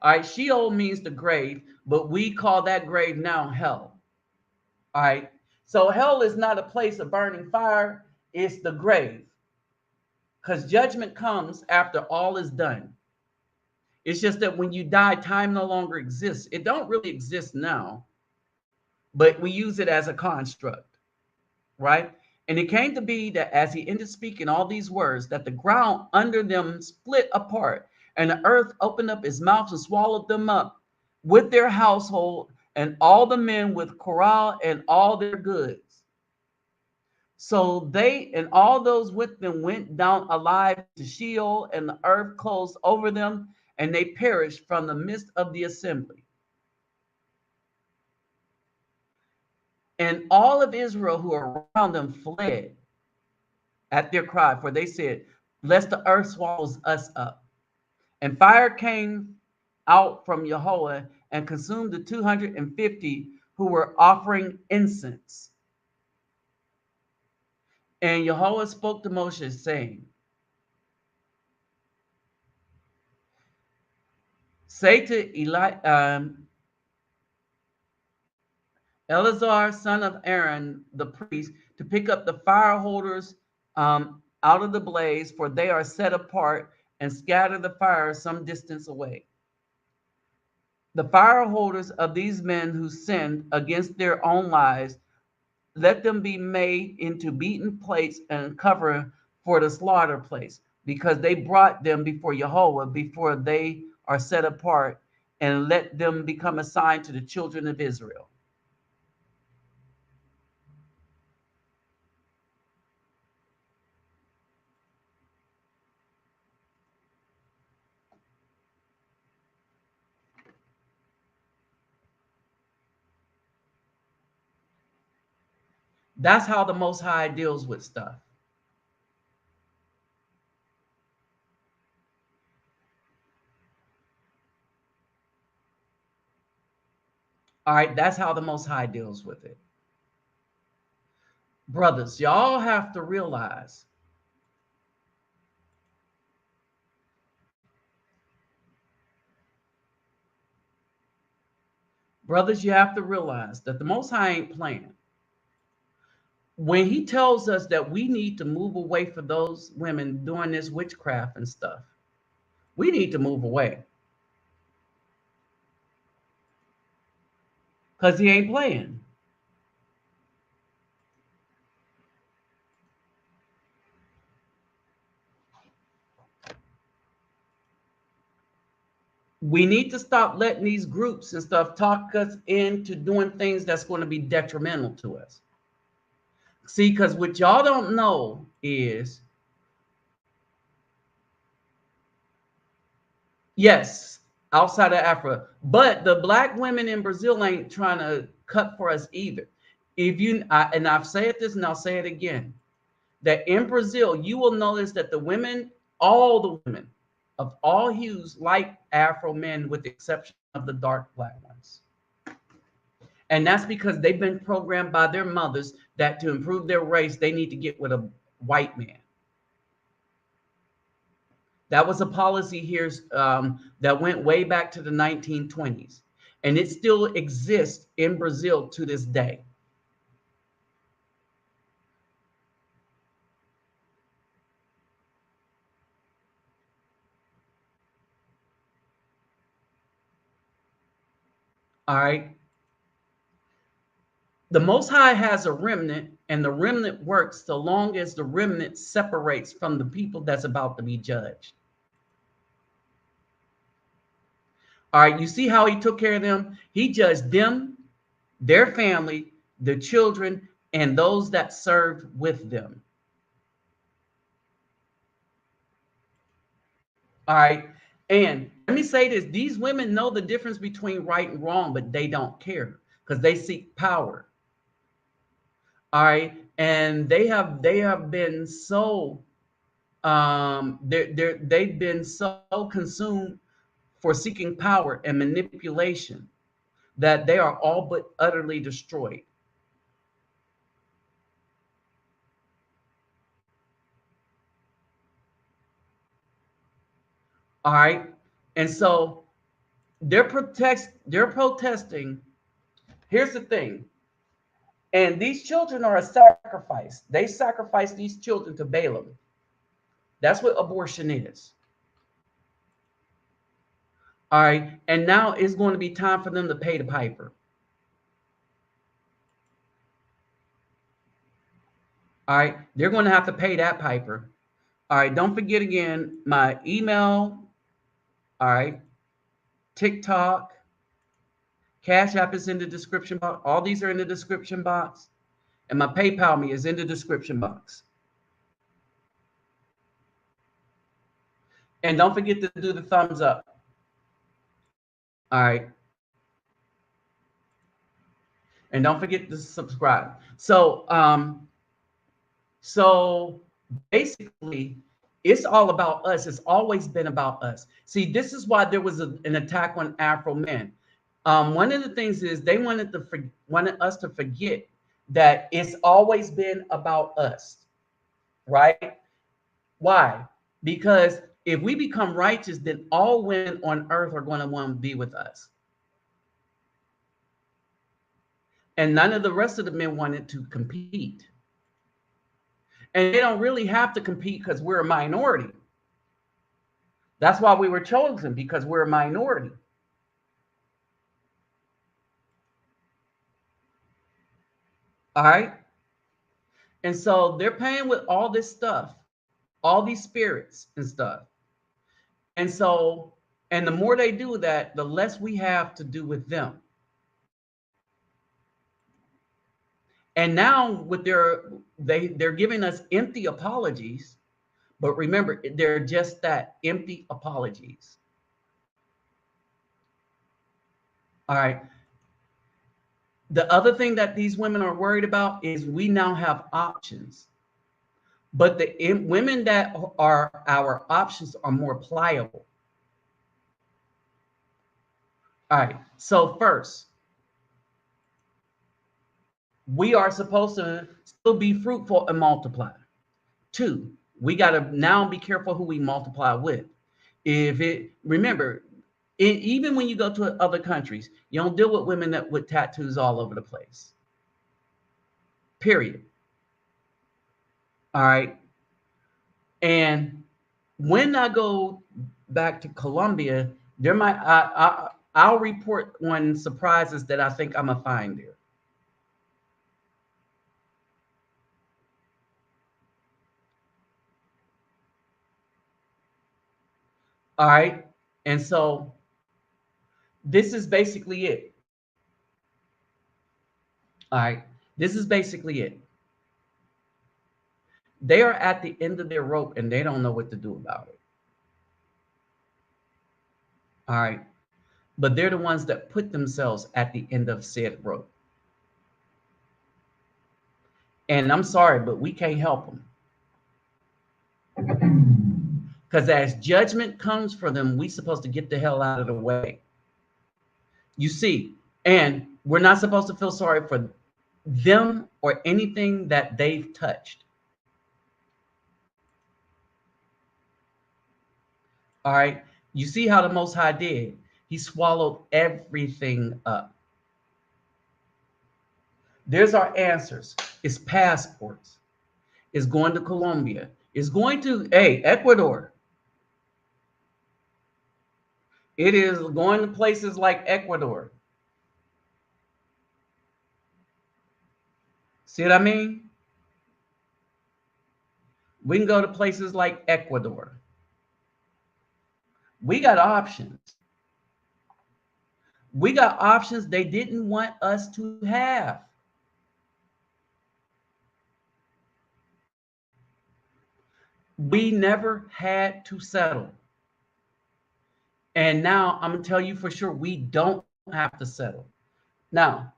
S1: All right, Sheol means the grave, but we call that grave now hell. All right, so hell is not a place of burning fire, it's the grave. Because judgment comes after all is done. It's just that when you die, time no longer exists. It don't really exist now, but we use it as a construct, right? And it came to be that as he ended speaking all these words, that the ground under them split apart, And the earth opened up its mouth and swallowed them up with their household and all the men with Korah and all their goods. So they and all those with them went down alive to Sheol, and the earth closed over them, and they perished from the midst of the assembly. And all of Israel who were around them fled at their cry, for they said, lest the earth swallows us up. And fire came out from Yahweh and consumed the 250 who were offering incense. And Yahweh spoke to Moshe, saying, say to Eleazar, son of Aaron, the priest, to pick up the fire holders out of the blaze, for they are set apart, and scatter the fire some distance away. The fire holders of these men who sinned against their own lives, let them be made into beaten plates and cover for the slaughter place, because they brought them before Jehovah, before they are set apart, and let them become a sign to the children of Israel. That's how the Most High deals with stuff. All right, that's how the Most High deals with it. Brothers, y'all have to realize, brothers, you have to realize that the Most High ain't playing. When he tells us that we need to move away from those women doing this witchcraft and stuff, we need to move away because he ain't playing. We need to stop letting these groups and stuff talk us into doing things that's going to be detrimental to us. See, because what y'all don't know is, yes, outside of Africa, but the black women in Brazil ain't trying to cut for us either. If you and I've said this and I'll say it again, that in Brazil you will notice that the women, all the women of all hues, like Afro men, with the exception of the dark black ones. And that's because they've been programmed by their mothers that to improve their race, they need to get with a white man. That was a policy here that went way back to the 1920s. And it still exists in Brazil to this day. All right. The Most High has a remnant, and the remnant works so long as the remnant separates from the people that's about to be judged. All right, you see how he took care of them? He judged them, their family, the children, and those that served with them. All right. And let me say this, these women know the difference between right and wrong, but they don't care because they seek power. All right. And they have been so they've been so consumed for seeking power and manipulation that they are all but utterly destroyed. All right. And so they're protesting. Here's the thing. And these children are a sacrifice. They sacrifice these children to Balaam. That's what abortion is. All right. And now it's going to be time for them to pay the piper. All right. They're going to have to pay that piper. All right. Don't forget again, my email All right. TikTok, Cash App is in the description box. All these are in the description box. And my PayPal me is in the description box. And don't forget to do the thumbs up. All right. And don't forget to subscribe. So basically, it's all about us. It's always been about us. See, this is why there was an attack on Afro men. One of the things is they wanted us to forget that it's always been about us, right? Why? Because if we become righteous, then all women on earth are going to want to be with us. And none of the rest of the men wanted to compete. And they don't really have to compete because we're a minority. That's why we were chosen, because we're a minority. All right. And so they're paying with all this stuff, all these spirits and stuff. And so, and the more they do that, the less we have to do with them. And now with they're giving us empty apologies, but remember, they're just that, empty apologies. All right. The other thing that these women are worried about is we now have options. But the women that are our options are more pliable. All right. So first, we are supposed to still be fruitful and multiply. Two, we got to now be careful who we multiply with. Remember, even when you go to other countries, you don't deal with women with tattoos all over the place. Period. All right. And when I go back to Colombia, I'll report on surprises that I think I'm gonna find there. All right. And so this is basically it. All right. This is basically it. They are at the end of their rope and they don't know what to do about it. All right. But they're the ones that put themselves at the end of said rope. And I'm sorry, but we can't help them. Because as judgment comes for them, we're supposed to get the hell out of the way. You see, and we're not supposed to feel sorry for them or anything that they've touched. All right. You see how the Most High did. He swallowed everything up. There's our answers. It's passports. It's going to Colombia. It's going to, Ecuador. It is going to places like Ecuador. See what I mean? We can go to places like Ecuador. We got options. We got options they didn't want us to have. We never had to settle. And now I'm going to tell you for sure, we don't have to settle. Now,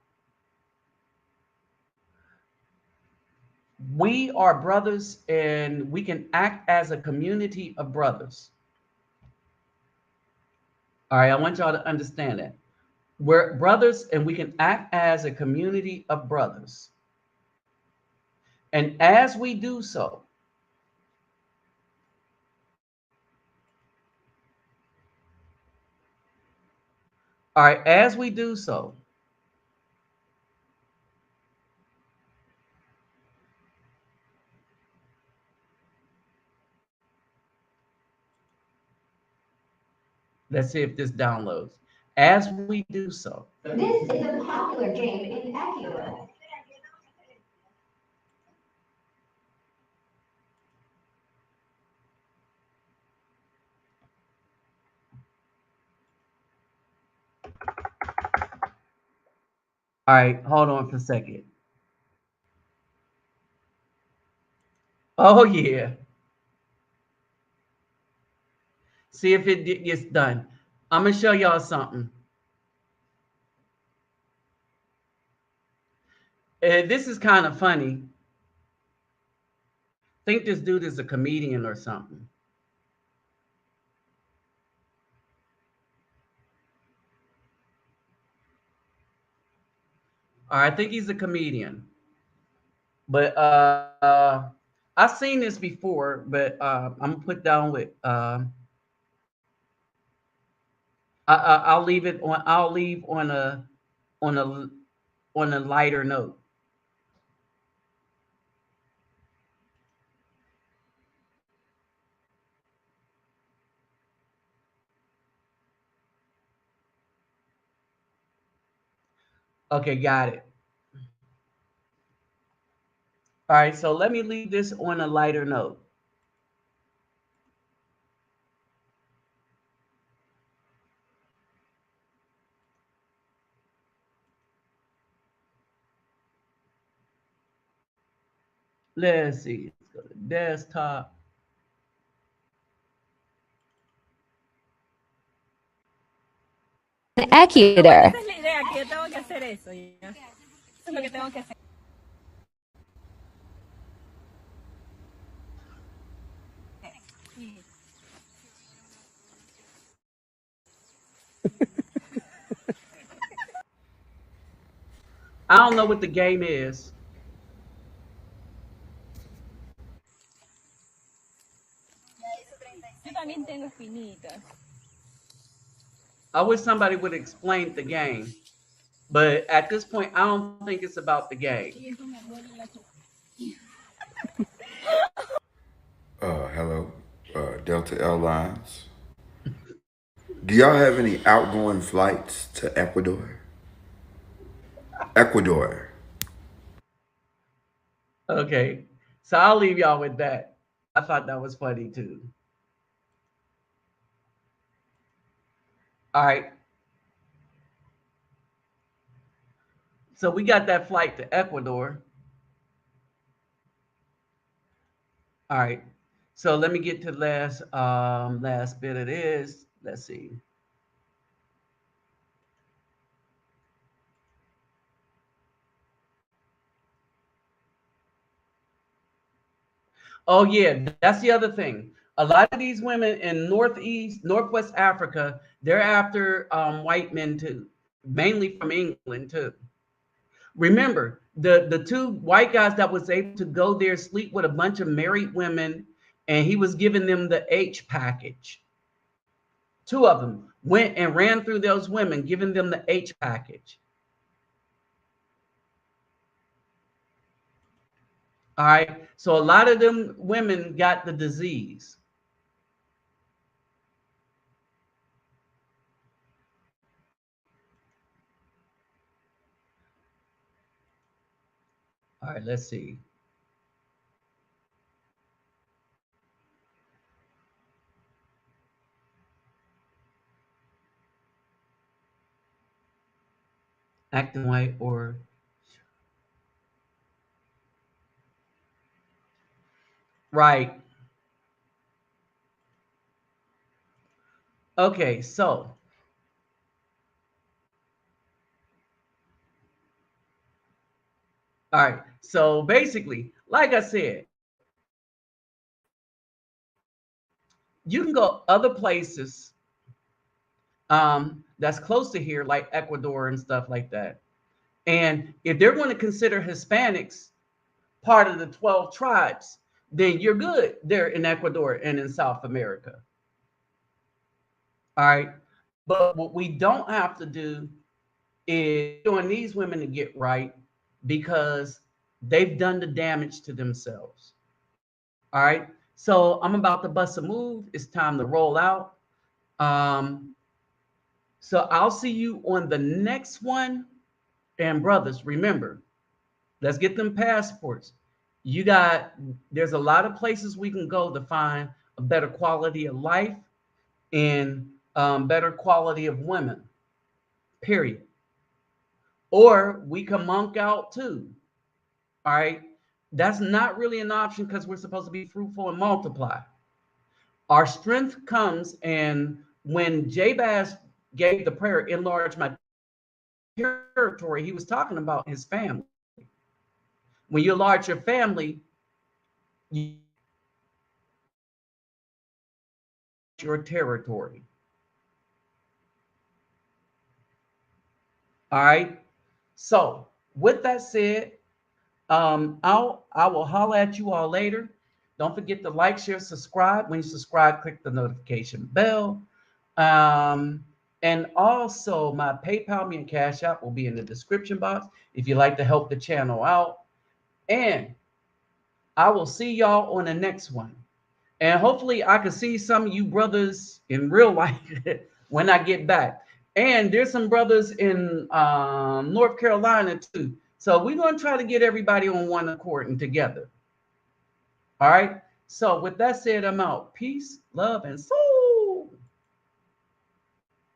S1: we are brothers and we can act as a community of brothers. All right, I want y'all to understand that. We're brothers and we can act as a community of brothers. And as we do so, all right, as we do so, let's see if this downloads. As we do so. This is a popular game in Ecuador. All right, hold on for a second. Oh yeah. See if it gets done. I'm gonna show y'all something. This is kind of funny. Think this dude is a comedian or something. All right, I think he's a comedian. But I've seen this before. But I'm gonna put down with. I'll leave it on. I'll leave on a on a lighter note. Okay, got it. All right, so let me leave this on a lighter note. Let's see. Let's go to desktop.
S2: Ecuador.
S1: I don't know what the game is. I wish somebody would explain the game. But at this point, I don't think it's about the game.
S3: Hello, Delta Airlines. Do y'all have any outgoing flights to Ecuador? Ecuador.
S1: Okay. So I'll leave y'all with that. I thought that was funny too. All right. So we got that flight to Ecuador. All right. So let me get to the last bit of this. Let's see. Oh yeah, that's the other thing. A lot of these women in Northwest Africa, they're after white men too, mainly from England too. Remember, the two white guys that was able to go there, sleep with a bunch of married women, and he was giving them the H package. Two of them went and ran through those women, giving them the H package. All right. So a lot of them women got the disease. All right, let's see. Acting white or right. Okay, so all right. So basically, like I said, you can go other places that's close to here, like Ecuador and stuff like that. And if they're going to consider Hispanics part of the 12 tribes, then you're good there in Ecuador and in South America. All right. But what we don't have to do is doing these women to get right because they've done the damage to themselves. All right. So I'm about to bust a move. It's time to roll out. Um, so I'll see you on the next one. And brothers, remember, let's get them passports. You got, there's a lot of places we can go to find a better quality of life and better quality of women, period. or we can monk out too. All right. That's not really an option because we're supposed to be fruitful and multiply. Our strength comes, and when Jabez gave the prayer, enlarge my territory, he was talking about his family. When you enlarge your family, you your territory. All right. So with that said, I will holler at you all later. Don't forget to like, share, subscribe. When you subscribe, click the notification bell. Um, and also, my PayPal, me and Cash App will be in the description box if you'd like to help the channel out. And I will see y'all on the next one. And hopefully, I can see some of you brothers in real life when I get back. And there's some brothers in North Carolina too. So we're going to try to get everybody on one accord and together. All right. So with that said, I'm out. Peace, love, and soul.